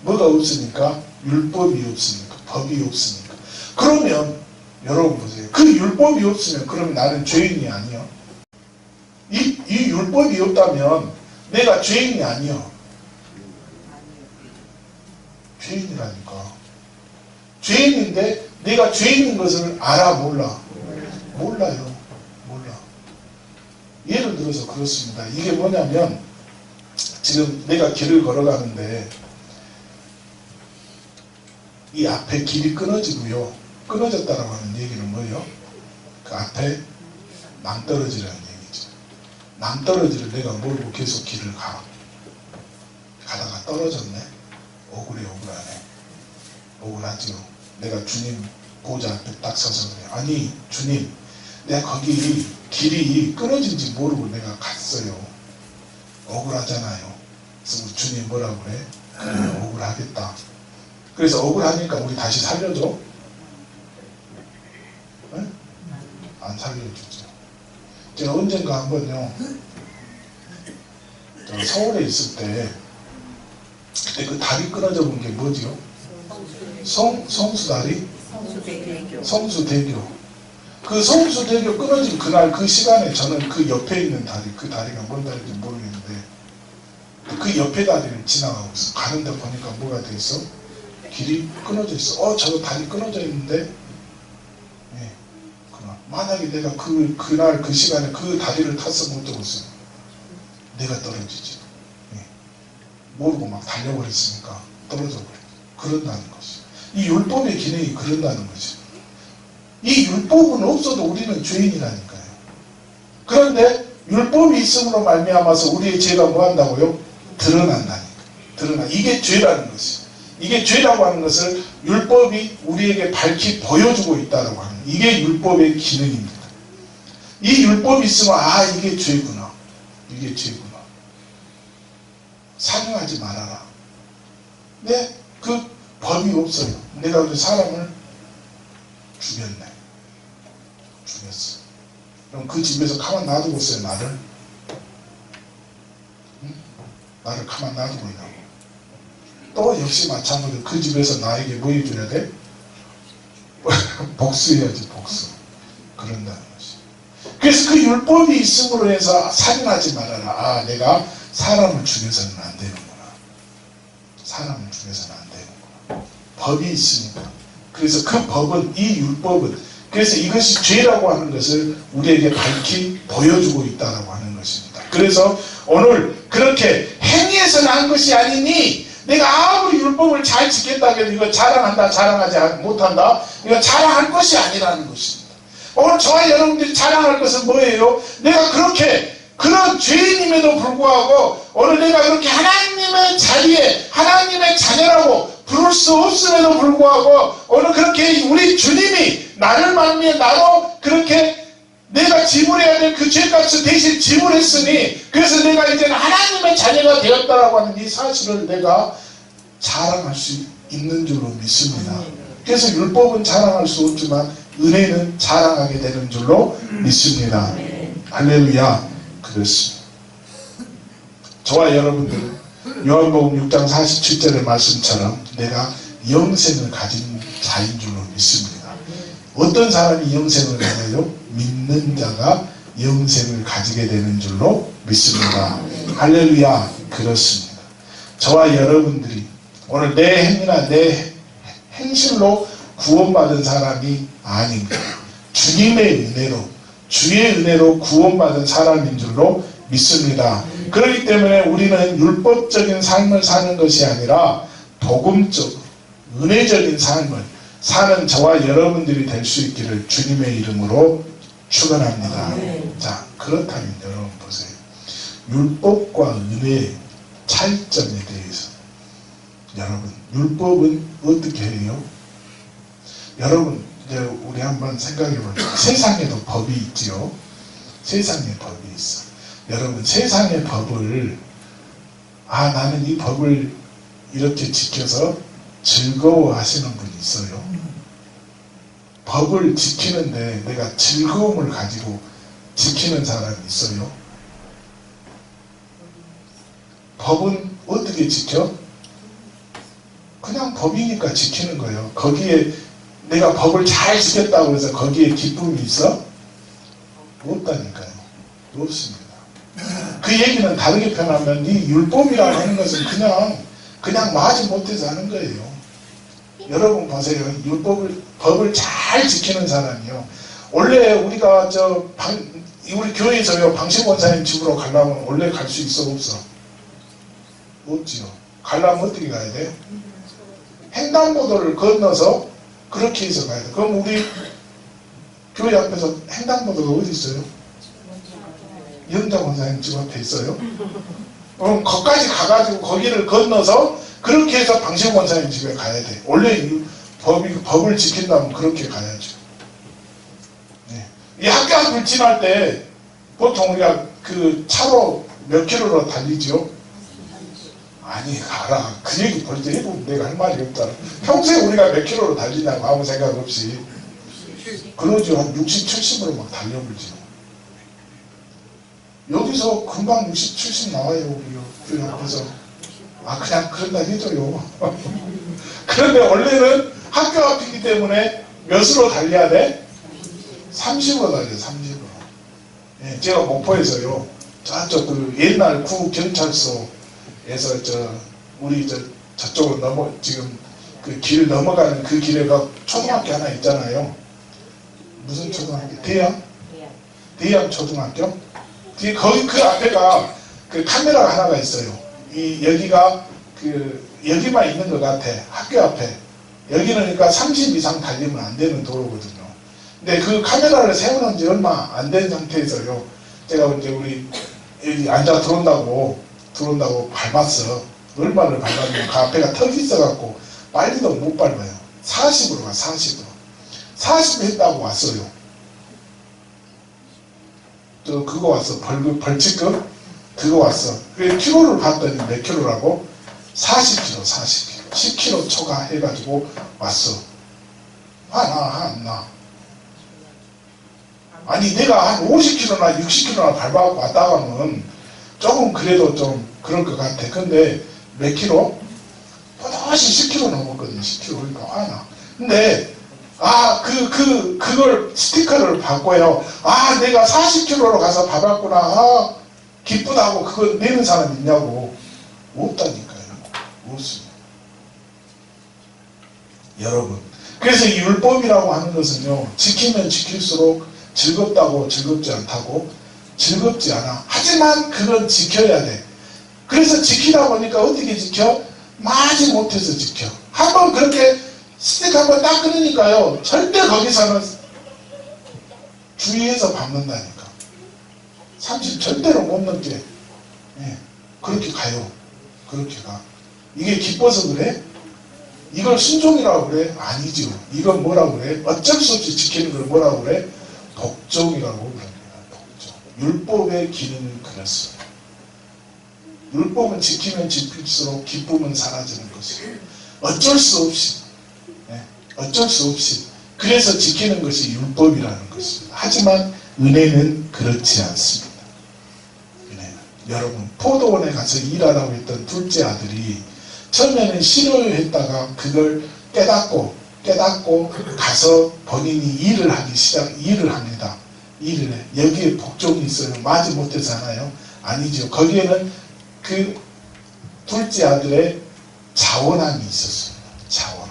뭐가 없으니까? 율법이 없으니까, 법이 없으니까. 그러면 여러분 보세요. 그 율법이 없으면 그러면 나는 죄인이 아니야. 이 율법이 없다면 내가 죄인이 아니야. 죄인이라니까. 죄인인데 내가 죄인인 것을 알아 몰라? 몰라요. 몰라. 예를 들어서 그렇습니다. 이게 뭐냐면 지금 내가 길을 걸어가는데 이 앞에 길이 끊어지고요. 끊어졌다라고 하는 얘기는 뭐예요? 그 앞에 낭떠러지라는 얘기죠. 낭떠러지를 내가 모르고 계속 길을 가다가 떨어졌네. 억울하네. 억울하지요. 내가 주님 보좌 앞에 딱 서서 그래. 아니 주님, 내가 거기 길이 끊어진지 모르고 내가 갔어요. 억울하잖아요. 그래서 우리 주님 뭐라고 그래? 그래, 억울하겠다. 그래서 억울하니까 우리 다시 살려줘? 네? 안 살려주죠. 제가 언젠가 한번요 서울에 있을 때 그때 그 다리 끊어져 본 게 뭐지요? 성수다리? 성수대교. 그 성수대교 끊어진 그날 그 시간에 저는 그 옆에 있는 다리, 그 다리가 뭔 다리인지 모르겠는데 그 옆에 다리를 지나가고 있어. 가는데 보니까 뭐가 돼 있어? 길이 끊어져 있어. 저거 다리 끊어져 있는데 만약에 내가 그날 그 시간에 그 다리를 탔어 못 들었어요. 내가 떨어지지. 모르고 막 달려버렸으니까 떨어져 버려. 그런다는 것이. 이 율법의 기능이 그런다는 거지. 이 율법은 없어도 우리는 죄인이라니까요. 그런데 율법이 있음으로 말미암아서 우리의 죄가 뭐한다고요? 드러난다니까. 이게 죄라는 것이. 이게 죄라고 하는 것을 율법이 우리에게 밝히 보여주고 있다고 하는, 이게 율법의 기능입니다. 이 율법이 있으면 이게 죄구나. 이게 죄구나. 살인하지 말아라. 네, 그 법이 없어요. 내가 그 사람을 죽였네. 죽였어. 그럼 그 집에서 가만 놔두고 있어요, 나를? 응? 나를 가만 놔두고 있냐고. 또 역시 마찬가지로 그 집에서 나에게 뭐 해줘야 돼? 복수해야지, 복수. 그런다는 것이. 그래서 그 율법이 있음으로 해서 살인하지 말아라. 내가 사람을 죽여서는 안 되는구나. 사람을 죽여서는 안 되는구나. 법이 있으니까. 그래서 그 법은, 이 율법은, 그래서 이것이 죄라고 하는 것을 우리에게 밝히 보여주고 있다고 하는 것입니다. 그래서 오늘 그렇게 행위에서 난 것이 아니니, 내가 아무리 율법을 잘 지켰다고 해도 이거 자랑한다, 자랑하지 못한다, 이거 자랑할 것이 아니라는 것입니다. 오늘 저와 여러분들이 자랑할 것은 뭐예요? 내가 그렇게 그런 죄인임에도 불구하고 오늘 내가 그렇게 하나님의 자리에 하나님의 자녀라고 부를 수 없음에도 불구하고 오늘 그렇게 우리 주님이 나를 말미에 나로 그렇게 내가 지불해야 될 그 죄값을 대신 지불했으니, 그래서 내가 이제는 하나님의 자녀가 되었다라고 하는 이 사실을 내가 자랑할 수 있는 줄로 믿습니다. 그래서 율법은 자랑할 수 없지만 은혜는 자랑하게 되는 줄로 믿습니다. 할렐루야. 그렇습니다. 저와 여러분들은 요한복음 6장 47절의 말씀처럼 내가 영생을 가진 자인 줄로 믿습니다. 어떤 사람이 영생을 가져요? 믿는 자가 영생을 가지게 되는 줄로 믿습니다. 할렐루야. 그렇습니다. 저와 여러분들이 오늘 내 행위나 내 행실로 구원받은 사람이 아닙니다. 주님의 은혜로, 주의 은혜로 구원받은 사람인 줄로 믿습니다. 그렇기 때문에 우리는 율법적인 삶을 사는 것이 아니라 복음적, 은혜적인 삶을 사는 저와 여러분들이 될 수 있기를 주님의 이름으로 축원합니다. 자, 그렇다면 여러분 보세요. 율법과 은혜의 차이점에 대해서 여러분, 율법은 어떻게 해요? 여러분, 이제 우리 한번 생각해 볼까요? 세상에도 법이 있지요. 세상에 법이 있어. 여러분, 세상의 법을 나는 이 법을 이렇게 지켜서 즐거워하시는 분이 있어요. 법을 지키는데 내가 즐거움을 가지고 지키는 사람이 있어요. 법은 어떻게 지켜? 그냥 법이니까 지키는 거예요. 거기에 내가 법을 잘 지켰다고 해서 거기에 기쁨이 있어? 없다니까요. 없습니다. 그 얘기는 다르게 표현하면 이 율법이라고 하는 것은 그냥 마지 못해서 하는 거예요. 여러분 보세요. 법을 잘 지키는 사람이요. 원래 우리가 우리 교회에서요, 방식 원사님 집으로 가려면 원래 갈 수 있어, 없어? 없지요. 가려면 어떻게 가야 돼? 횡단보도를 건너서 그렇게 해서 가야 돼. 그럼 우리 교회 앞에서 횡단보도가 어디 있어요? 영장 원사님 집 앞에 있어요. 그럼 거기까지 가가지고 거기를 건너서 그렇게 해서 방식 원사님 집에 가야 돼. 원래 법을 지킨다면 그렇게 가야죠. 네. 이 학교 앞을 지날 때 보통 우리가 그 차로 몇 킬로로 달리죠? 아니, 가라. 그 얘기 벌써 해보면 내가 할 말이 없잖아. 평소에 우리가 몇 킬로로 달리냐고 아무 생각 없이. 그러죠. 한 60, 70으로 막 달려버리죠. 여기서 금방 60, 70 나와요. 우리 앞에서. 그냥 그런다 해줘요. 그런데 원래는 학교 앞이기 때문에 몇으로 달려야 돼? 30으로 달려요. 30으로. 예, 제가 목포에서요. 저쪽 그 옛날 구 경찰서에서 우리 저쪽으로 지금 그 길 넘어가는 그 길에가 초등학교 하나 있잖아요. 무슨 초등학교? 대양 초등학교? 거기 그 앞에가 그 카메라가 하나가 있어요. 여기가 여기만 있는 것 같아. 학교 앞에. 여기는 그러니까 30 이상 달리면 안 되는 도로거든요. 근데 그 카메라를 세워놓은 지 얼마 안 된 상태에서요. 제가 이제 우리 여기 앉아 들어온다고 밟았어. 얼마를 밟았냐면 그 앞에가 턱이 있어갖고 빨리도 못 밟아요. 40으로 가, 40으로. 40 했다고 왔어요. 또 그거 왔어. 벌칙금? 그거 왔어. 그래, 키로를 봤더니 몇 킬로라고? 40kg, 40kg. 10kg 초과해가지고 왔어. 안 나. 아니, 내가 한 50kg나 60kg나 밟아갖고 왔다 가면 조금 그래도 좀 그럴 것 같아. 근데 몇 킬로? 또다시 10kg 넘었거든. 10kg. 그러니까 화나. 근데, 그걸 스티커를 바꿔요. 내가 40kg로 가서 밟았구나. 기쁘다고 그걸 내는 사람 있냐고. 없다니까요. 없습니다. 여러분. 그래서 이 율법이라고 하는 것은요, 지키면 지킬수록 즐겁다고 즐겁지 않다고 즐겁지 않아. 하지만 그건 지켜야 돼. 그래서 지키다 보니까 어떻게 지켜? 마지 못해서 지켜. 한번 그렇게 스틱 한번 딱 끊으니까요, 절대 거기서는 주의해서 밟는다니까. 30 절대로 못 넘게. 그렇게 가요. 그렇게 가. 이게 기뻐서 그래? 이걸 순종이라고 그래? 아니죠. 이건 뭐라고 그래? 어쩔 수 없이 지키는 걸 뭐라고 그래? 복종이라고 그럽니다. 복종. 율법의 기능은 그렇습니다. 율법은 지키면 지킬수록 기쁨은 사라지는 것이에요. 어쩔 수 없이. 어쩔 수 없이. 그래서 지키는 것이 율법이라는 것입니다. 하지만 은혜는 그렇지 않습니다. 은혜는. 여러분, 포도원에 가서 일하라고 했던 둘째 아들이 처음에는 싫어했다가 그걸 깨닫고 가서 본인이 일을 합니다. 일을 해. 여기에 복종이 있어요. 마지 못해서 하나요? 아니죠. 거기에는 그 둘째 아들의 자원함이 있었습니다. 자원함.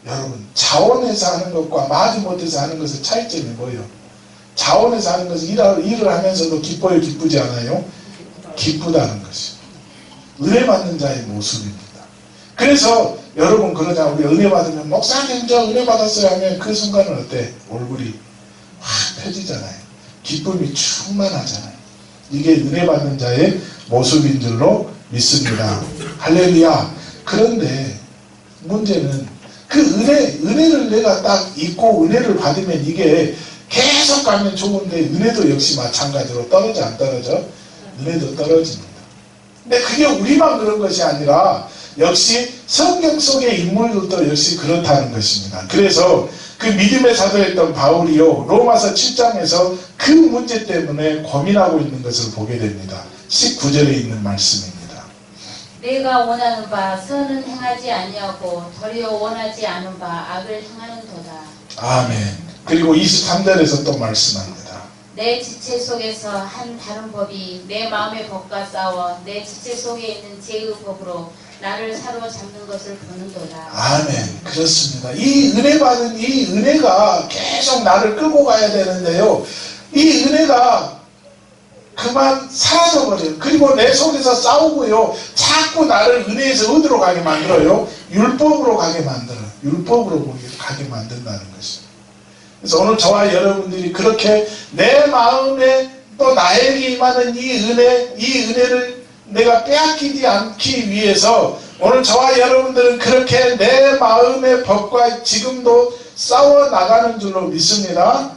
여러분, 자원해서 하는 것과 마지 못해서 하는 것의 차이점이 뭐예요? 자원해서 하는 것은 일을 하면서도 기뻐요, 기쁘지 않아요? 기쁘다는 것입니다. 은혜 받는 자의 모습입니다. 그래서 여러분 그러냐, 우리 은혜 받으면 목사님 저 은혜 받았어요 하면 그 순간은 어때? 얼굴이 확 펴지잖아요. 기쁨이 충만하잖아요. 이게 은혜 받는 자의 모습인 줄로 믿습니다. 할렐루야. 그런데 문제는 그 은혜를 내가 딱 잊고 은혜를 받으면 이게 계속 가면 좋은데 은혜도 역시 마찬가지로 떨어져 안 떨어져? 은혜도 떨어집니다. 근데 그게 우리만 그런 것이 아니라 역시 성경 속의 인물들도 역시 그렇다는 것입니다. 그래서 그 믿음의 사도였던 바울이요, 로마서 7장에서 그 문제 때문에 고민하고 있는 것을 보게 됩니다. 19절에 있는 말씀입니다. 내가 원하는 바 선은 행하지 아니하고 도리어 원하지 않은 바 악을 행하는도다. 아멘. 그리고 23절에서 또 말씀합니다. 내 지체 속에서 한 다른 법이 내 마음의 법과 싸워 내 지체 속에 있는 죄의 법으로 나를 사로잡는 것을 보는도다. 아멘. 그렇습니다. 이 은혜 받은 이 은혜가 계속 나를 끌고 가야 되는데요, 이 은혜가 그만 사라져버려요. 그리고 내 속에서 싸우고요, 자꾸 나를 은혜에서 어디로 가게 만들어요? 율법으로 가게 만들어요. 율법으로 가게 만든다는 것입니다. 그래서 오늘 저와 여러분들이 그렇게 내 마음에 또 나에게 임하는 이 은혜를 내가 빼앗기지 않기 위해서 오늘 저와 여러분들은 그렇게 내 마음의 법과 지금도 싸워 나가는 줄로 믿습니다.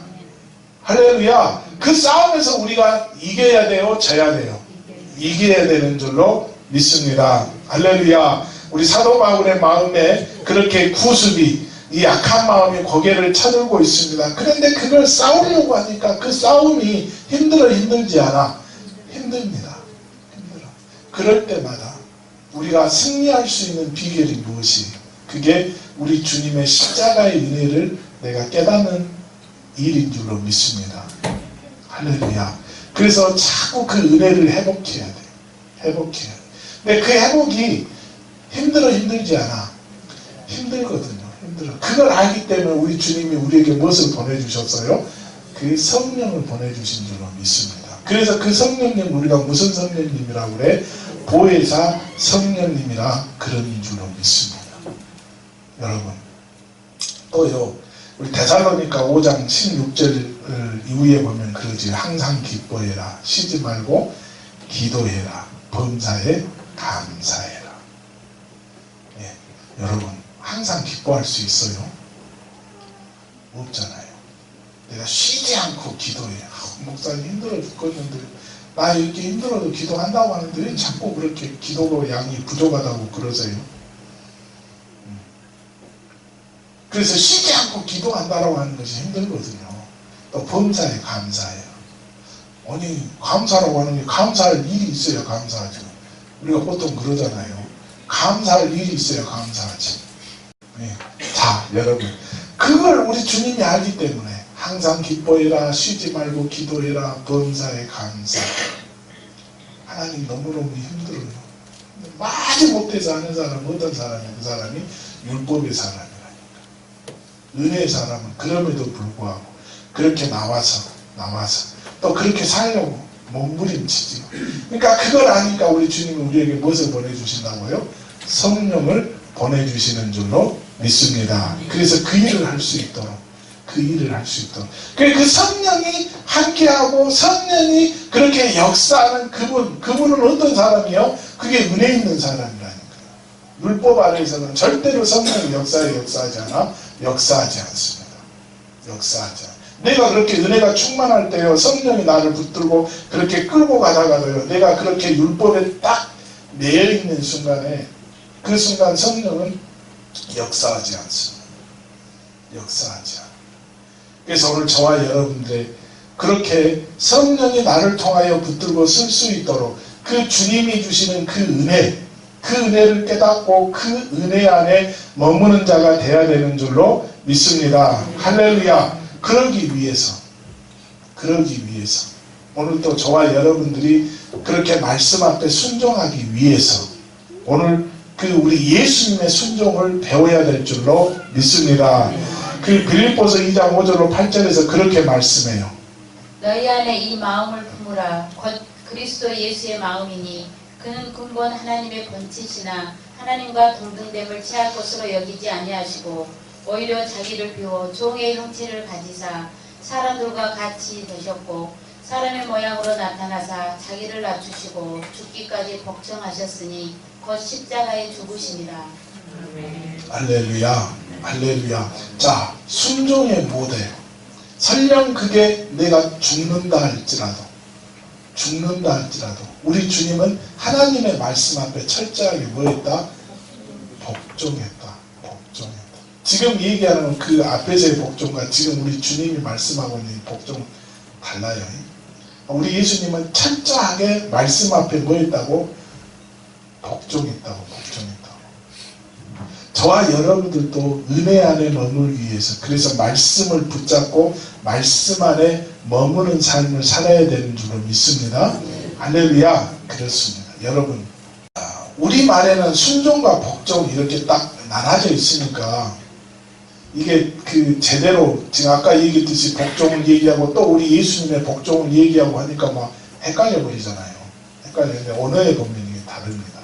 할렐루야. 그 싸움에서 우리가 이겨야 돼요, 져야 돼요? 이겨야 되는 줄로 믿습니다. 할렐루야. 우리 사도 바울의 마음에 그렇게 구습이, 이 약한 마음이 고개를 쳐들고 있습니다. 그런데 그걸 싸우려고 하니까 그 싸움이 힘들지 않아? 힘듭니다. 힘들어. 그럴 때마다 우리가 승리할 수 있는 비결이 무엇이? 그게 우리 주님의 십자가의 은혜를 내가 깨닫는 일인 줄로 믿습니다. 할렐루야. 그래서 자꾸 그 은혜를 회복해야 돼. 회복해야 돼. 근데 그 회복이 힘들지 않아? 힘들거든요. 힘들어. 그걸 알기 때문에 우리 주님이 우리에게 무엇을 보내주셨어요? 그 성령을 보내주신 줄로 믿습니다. 그래서 그 성령님, 우리가 무슨 성령님이라고 그래? 보혜사 성령님이라 그런 줄로 믿습니다. 여러분, 또요, 우리 데살로니가 5장 16절 이후에 보면 그러지. 항상 기뻐해라. 쉬지 말고 기도해라. 범사에 감사해라. 예, 여러분 항상 기뻐할 수 있어요? 없잖아요. 내가 쉬지 않고 기도해. 목사님 힘들어 죽겠는데 나 이렇게 힘들어도 기도한다고 하는데 왜 자꾸 그렇게 기도가 양이 부족하다고 그러세요? 그래서 쉬지 않고 기도한다라고 하는 것이 힘들거든요. 또 범사에 감사해요. 아니 감사라고 하는 게 감사할 일이 있어야 감사하죠. 우리가 보통 그러잖아요. 감사할 일이 있어야 감사하지. 네. 자, 여러분 그걸 우리 주님이 알기 때문에 항상 기뻐해라, 쉬지 말고 기도해라, 범사에 감사. 하나님 너무너무 힘들어요. 많이 못해서 하는 사람은 어떤 사람이야? 그 사람이 율법의 사람이라니까. 은혜의 사람은 그럼에도 불구하고 그렇게 나와서 또 그렇게 살려고 몸부림치지. 그러니까 그걸 아니까 우리 주님은 우리에게 무엇을 보내주신다고요? 성령을 보내주시는 줄로 믿습니다. 그래서 그 일을 할 수 있도록 그 성령이 함께하고 성령이 그렇게 역사하는 그분은 어떤 사람이요? 그게 은혜 있는 사람이라니까요. 율법 아래에서는 절대로 성령이 역사하지 않습니다. 역사하지 않아요. 내가 그렇게 은혜가 충만할 때요, 성령이 나를 붙들고 그렇게 끌고 가다가도요, 내가 그렇게 율법에 딱 매여있는 순간에 그 순간 성령은 역사하지 않습니다. 역사하지 않아요. 그래서 오늘 저와 여러분들의 그렇게 성령이 나를 통하여 붙들고 쓸 수 있도록 그 주님이 주시는 그 은혜를 깨닫고 그 은혜 안에 머무는 자가 되어야 되는 줄로 믿습니다. 할렐루야. 그러기 위해서 오늘 또 저와 여러분들이 그렇게 말씀 앞에 순종하기 위해서 오늘 그 우리 예수님의 순종을 배워야 될 줄로 믿습니다. 그 빌립보서 2장 5절로 8절에서 그렇게 말씀해요. 너희 안에 이 마음을 품으라. 곧 그리스도 예수의 마음이니 그는 근본 하나님의 본체시나 하나님과 동등됨을 취할 것으로 여기지 아니하시고 오히려 자기를 비워 종의 형체를 가지사 사람들과 같이 되셨고 사람의 모양으로 나타나사 자기를 낮추시고 죽기까지 복종하셨으니 곧 십자가에 죽으시니라. 할렐루야. 할렐루야. 자, 순종의 모델. 설령 그게 내가 죽는다 할지라도 우리 주님은 하나님의 말씀 앞에 철저하게 뭐했다? 복종했다. 지금 얘기하는 그 앞에서의 복종과 지금 우리 주님이 말씀하고 있는 복종 달라요. 우리 예수님은 철저하게 말씀 앞에 뭐했다고? 복종했다고. 저와 여러분들도 은혜 안에 머물기 위해서 그래서 말씀을 붙잡고 말씀 안에 머무는 삶을 살아야 되는 줄로 믿습니다. 할렐루야. 그렇습니다. 여러분 우리말에는 순종과 복종 이렇게 딱 나눠져 있으니까 이게 그 제대로 지금 아까 얘기했듯이 복종을 얘기하고 또 우리 예수님의 복종을 얘기하고 하니까 막 헷갈려 버리잖아요. 헷갈리는데 언어에 보면 이게 다릅니다.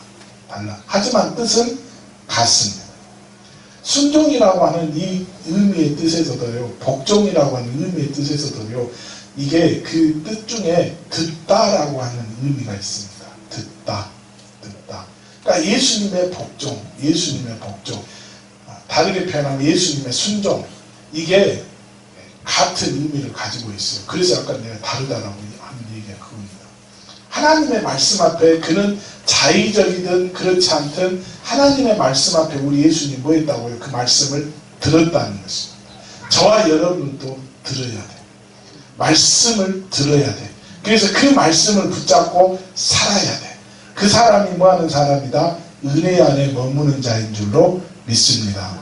달라. 하지만 뜻은 같습니다. 순종이라고 하는 이 의미의 뜻에서도요, 복종이라고 하는 의미의 뜻에서도요, 이게 그 뜻 중에 듣다라고 하는 의미가 있습니다. 듣다. 그러니까 예수님의 복종, 다르게 표현하면 예수님의 순종, 이게 같은 의미를 가지고 있어요. 그래서 아까 내가 다르다라고 하는 얘기가 그겁니다. 하나님의 말씀 앞에 그는 자의적이든 그렇지 않든 하나님의 말씀 앞에 우리 예수님이 뭐 했다고요? 그 말씀을 들었다는 것입니다. 저와 여러분도 들어야 돼. 말씀을 들어야 돼. 그래서 그 말씀을 붙잡고 살아야 돼. 그 사람이 뭐하는 사람이다? 은혜 안에 머무는 자인 줄로 믿습니다.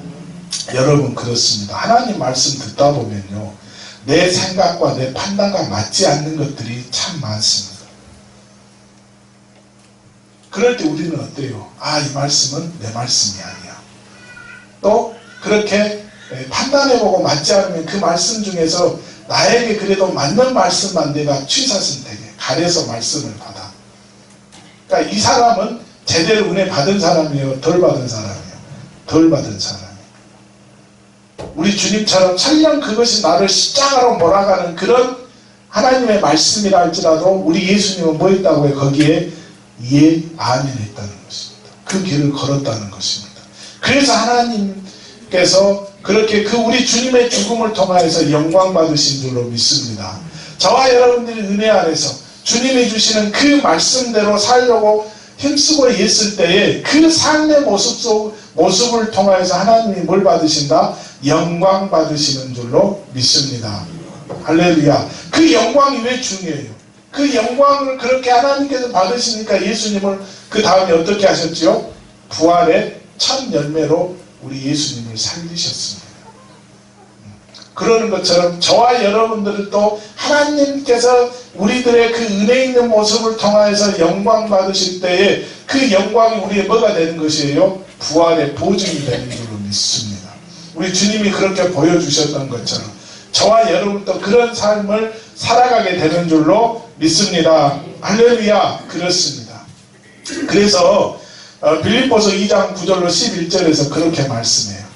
여러분 그렇습니다. 하나님 말씀 듣다 보면요, 내 생각과 내 판단과 맞지 않는 것들이 참 많습니다. 그럴 때 우리는 어때요? 이 말씀은 내 말씀이 아니야. 또 그렇게 판단해보고 맞지 않으면 그 말씀 중에서 나에게 그래도 맞는 말씀만 내가 취사선택해. 가려서 말씀을 받아. 그러니까 이 사람은 제대로 은혜 받은 사람이에요? 덜 받은 사람이에요? 덜 받은 사람이에요. 우리 주님처럼 설령 그것이 나를 십자가로 몰아가는 그런 하나님의 말씀이라 할지라도 우리 예수님은 뭐 했다고요? 거기에 예, 아멘 했다는 것입니다. 그 길을 걸었다는 것입니다. 그래서 하나님께서 그렇게 그 우리 주님의 죽음을 통하여서 영광 받으신 줄로 믿습니다. 저와 여러분들이 은혜 안에서 주님이 주시는 그 말씀대로 살려고 힘쓰고 있을 때에 그 삶의 모습을 통하여서 하나님이 뭘 받으신다? 영광 받으시는 줄로 믿습니다. 할렐루야. 그 영광이 왜 중요해요? 그 영광을 그렇게 하나님께서 받으시니까 예수님을 그 다음에 어떻게 하셨지요? 부활의 첫 열매로 우리 예수님을 살리셨습니다. 그러는 것처럼 저와 여러분들은 또 하나님께서 우리들의 그 은혜 있는 모습을 통하여서 영광 받으실 때에 그 영광이 우리의 뭐가 되는 것이에요? 부활의 보증이 되는 줄로 믿습니다. 우리 주님이 그렇게 보여주셨던 것처럼 저와 여러분도 그런 삶을 살아가게 되는 줄로 믿습니다. 할렐루야. 그렇습니다. 그래서 빌립보서 2장 9절로 11절에서 그렇게 말씀해요.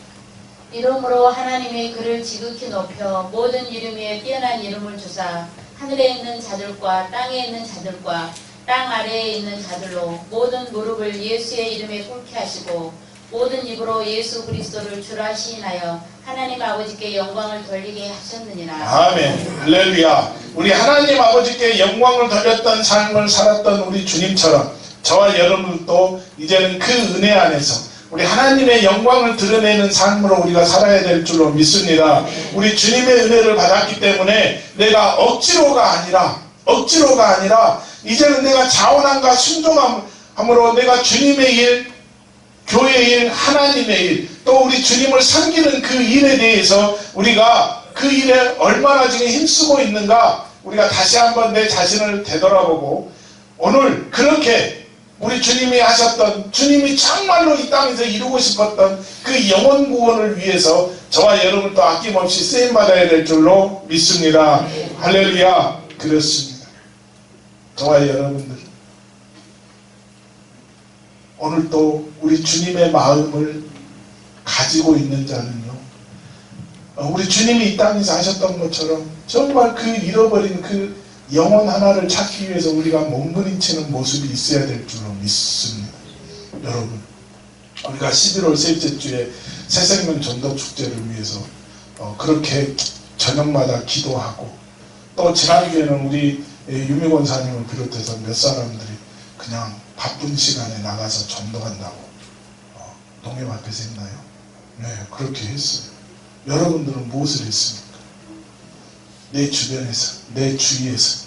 이러므로 하나님이 그를 지극히 높여 모든 이름 위에 뛰어난 이름을 주사 하늘에 있는 자들과 땅에 있는 자들과 땅 아래에 있는 자들로 모든 무릎을 예수의 이름에 꿇게 하시고 모든 입으로 예수 그리스도를 주라 시인하여 하나님 아버지께 영광을 돌리게 하셨느니라. 아멘. 할렐루야. 우리 하나님 아버지께 영광을 돌렸던 삶을 살았던 우리 주님처럼 저와 여러분도 이제는 그 은혜 안에서 우리 하나님의 영광을 드러내는 삶으로 우리가 살아야 될 줄로 믿습니다. 우리 주님의 은혜를 받았기 때문에 내가 억지로가 아니라 이제는 내가 자원함과 순종함으로 내가 주님의 일, 교회의 일, 하나님의 일, 또 우리 주님을 섬기는 그 일에 대해서 우리가 그 일에 얼마나 지금 힘쓰고 있는가 우리가 다시 한번 내 자신을 되돌아보고 오늘 그렇게 우리 주님이 하셨던 주님이 정말로 이 땅에서 이루고 싶었던 그 영혼 구원을 위해서 저와 여러분도 아낌없이 쓰임받아야 될 줄로 믿습니다. 할렐루야. 그렇습니다. 저와 여러분들 오늘 또 우리 주님의 마음을 가지고 있는 자는요 우리 주님이 이 땅에서 하셨던 것처럼 정말 그 잃어버린 그 영혼 하나를 찾기 위해서 우리가 몸부림치는 모습이 있어야 될 줄로 믿습니다. 여러분 우리가 11월 셋째 주에 새생명 전도 축제를 위해서 그렇게 저녁마다 기도하고 또 지난주에는 우리 유미권 사님을 비롯해서 몇 사람들이 그냥 바쁜 시간에 나가서 전도한다고 동해 앞에서 했나요? 네, 그렇게 했어요. 여러분들은 무엇을 했습니까? 내 주변에서, 내 주위에서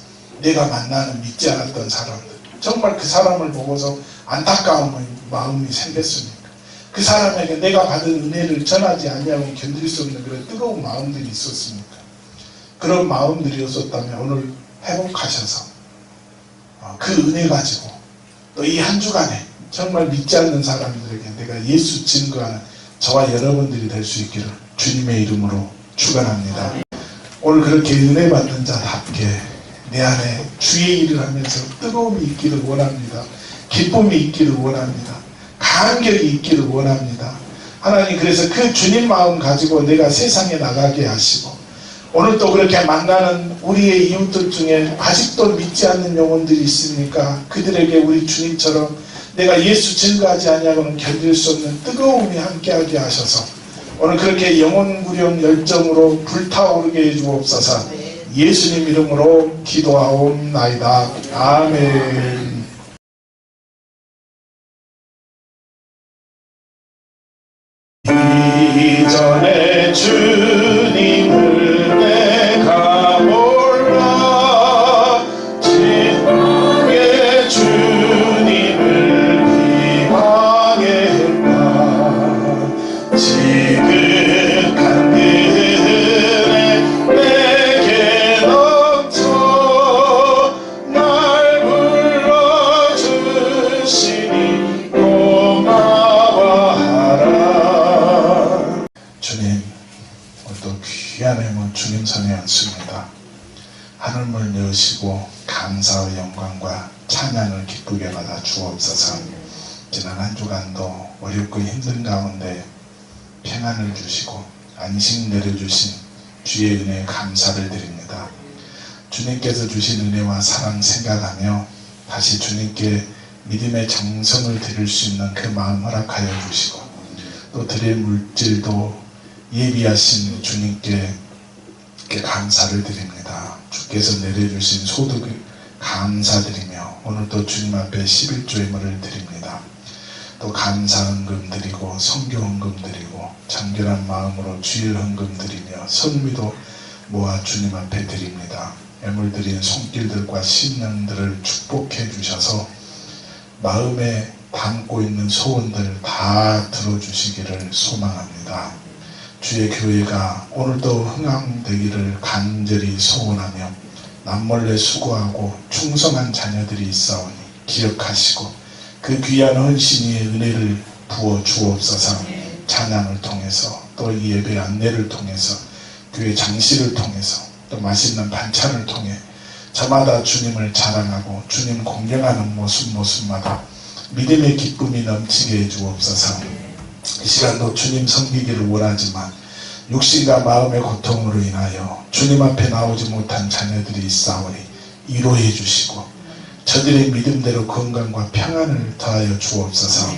내가 만나는 믿지 않았던 사람들 정말 그 사람을 보고서 안타까운 마음이 생겼습니까? 그 사람에게 내가 받은 은혜를 전하지 않냐면 견딜 수 없는 그런 뜨거운 마음들이 있었습니까? 그런 마음들이었었다면 오늘 회복하셔서 그 은혜 가지고 또 이 한 주간에 정말 믿지 않는 사람들에게 내가 예수 증거하는 저와 여러분들이 될 수 있기를 주님의 이름으로 축원합니다. 오늘 그렇게 은혜 받는 자답게 내 안에 주의 일을 하면서 뜨거움이 있기를 원합니다. 기쁨이 있기를 원합니다. 감격이 있기를 원합니다. 하나님 그래서 그 주님 마음 가지고 내가 세상에 나가게 하시고 오늘 또 그렇게 만나는 우리의 이웃들 중에 아직도 믿지 않는 영혼들이 있으니까 그들에게 우리 주님처럼 내가 예수 증거하지 않냐고는 견딜 수 없는 뜨거움이 함께하게 하셔서 오늘 그렇게 영혼 구령 열정으로 불타오르게 해주옵소서. 예수님 이름으로 기도하옵나이다. 아멘. 이전에 주님을 내가 몰라 지붕에 주님을 비방했다. 지극한 은혜 내게 넘쳐 날 불러주시니 고마워하라. 주님 오늘도 귀한 애물 주님 손에 얹습니다. 하늘문 여시고 감사의 영광과 찬양을 기쁘게 받아 주옵소서. 지난 한 주간도 어렵고 힘든 가운데 평안을 주시고 안식 내려주신 주의 은혜에 감사를 드립니다. 주님께서 주신 은혜와 사랑 생각하며 다시 주님께 믿음의 정성을 드릴 수 있는 그 마음 허락하여 주시고 또 드릴 물질도 예비하신 주님께 감사를 드립니다. 주께서 내려주신 소득을 감사드리며 오늘도 주님 앞에 11조의 물을 드립니다. 또 감사헌금 드리고 성교헌금 드리고 정결한 마음으로 주일 헌금 드리며 선미도 모아 주님 앞에 드립니다. 애물 드린 손길들과 심령들을 축복해 주셔서 마음에 담고 있는 소원들 다 들어주시기를 소망합니다. 주의 교회가 오늘도 흥황되기를 간절히 소원하며 남몰래 수고하고 충성한 자녀들이 있사오니 기억하시고 그 귀한 헌신의 은혜를 부어 주옵소서. 찬양을 통해서 또 이 예배 안내를 통해서 교회 장식을 통해서 또 맛있는 반찬을 통해 저마다 주님을 자랑하고 주님 공경하는 모습마다 믿음의 기쁨이 넘치게 해주옵소서. 이 시간도 주님 섬기기를 원하지만 육신과 마음의 고통으로 인하여 주님 앞에 나오지 못한 자녀들이 있사오니 위로해 주시고 저들의 믿음대로 건강과 평안을 더하여 주옵소서.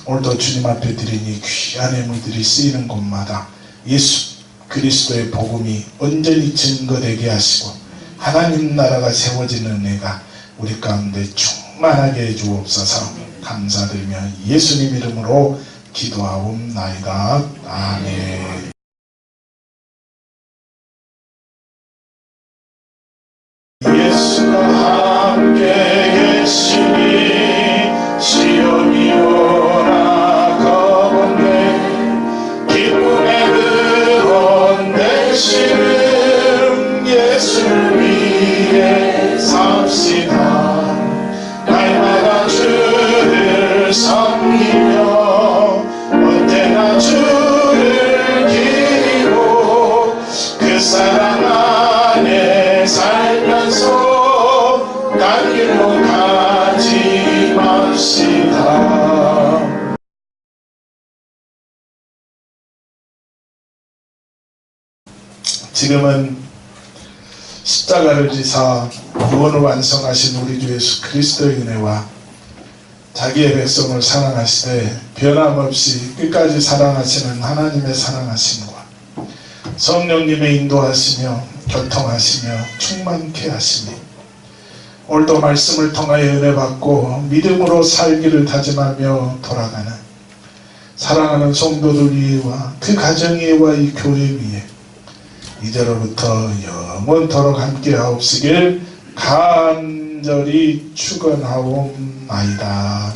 오늘도 주님 앞에 드린 이 귀한 예물들이 쓰이는 곳마다 예수 그리스도의 복음이 온전히 증거되게 하시고 하나님 나라가 세워지는 은혜가 우리 가운데 충만하게 해 주옵소서. 감사드리며 예수님 이름으로 기도하옵나이다. 아멘. 예수와 함께 계시니 시온이 오라 거본데 기쁨의 근원 되시는 예수 위에 삽시다. 날마다 주를 섬기며 언제나 주를 기리고 그 사랑 안에 살면서 딴 길로 가지 맙시다. 지금은 십자가를 지사 구원을 완성하신 우리 주 예수 그리스도의 은혜와 자기의 백성을 사랑하시되 변함없이 끝까지 사랑하시는 하나님의 사랑하심과 성령님의 인도하시며 교통하시며 충만케 하시니 오늘도 말씀을 통하여 은혜 받고 믿음으로 살기를 다짐하며 돌아가는 사랑하는 성도들 위에와 그 가정 위에와 이 교회 위에 이제로부터 영원토록 함께 하옵시길 간절히 축원하옵나이다.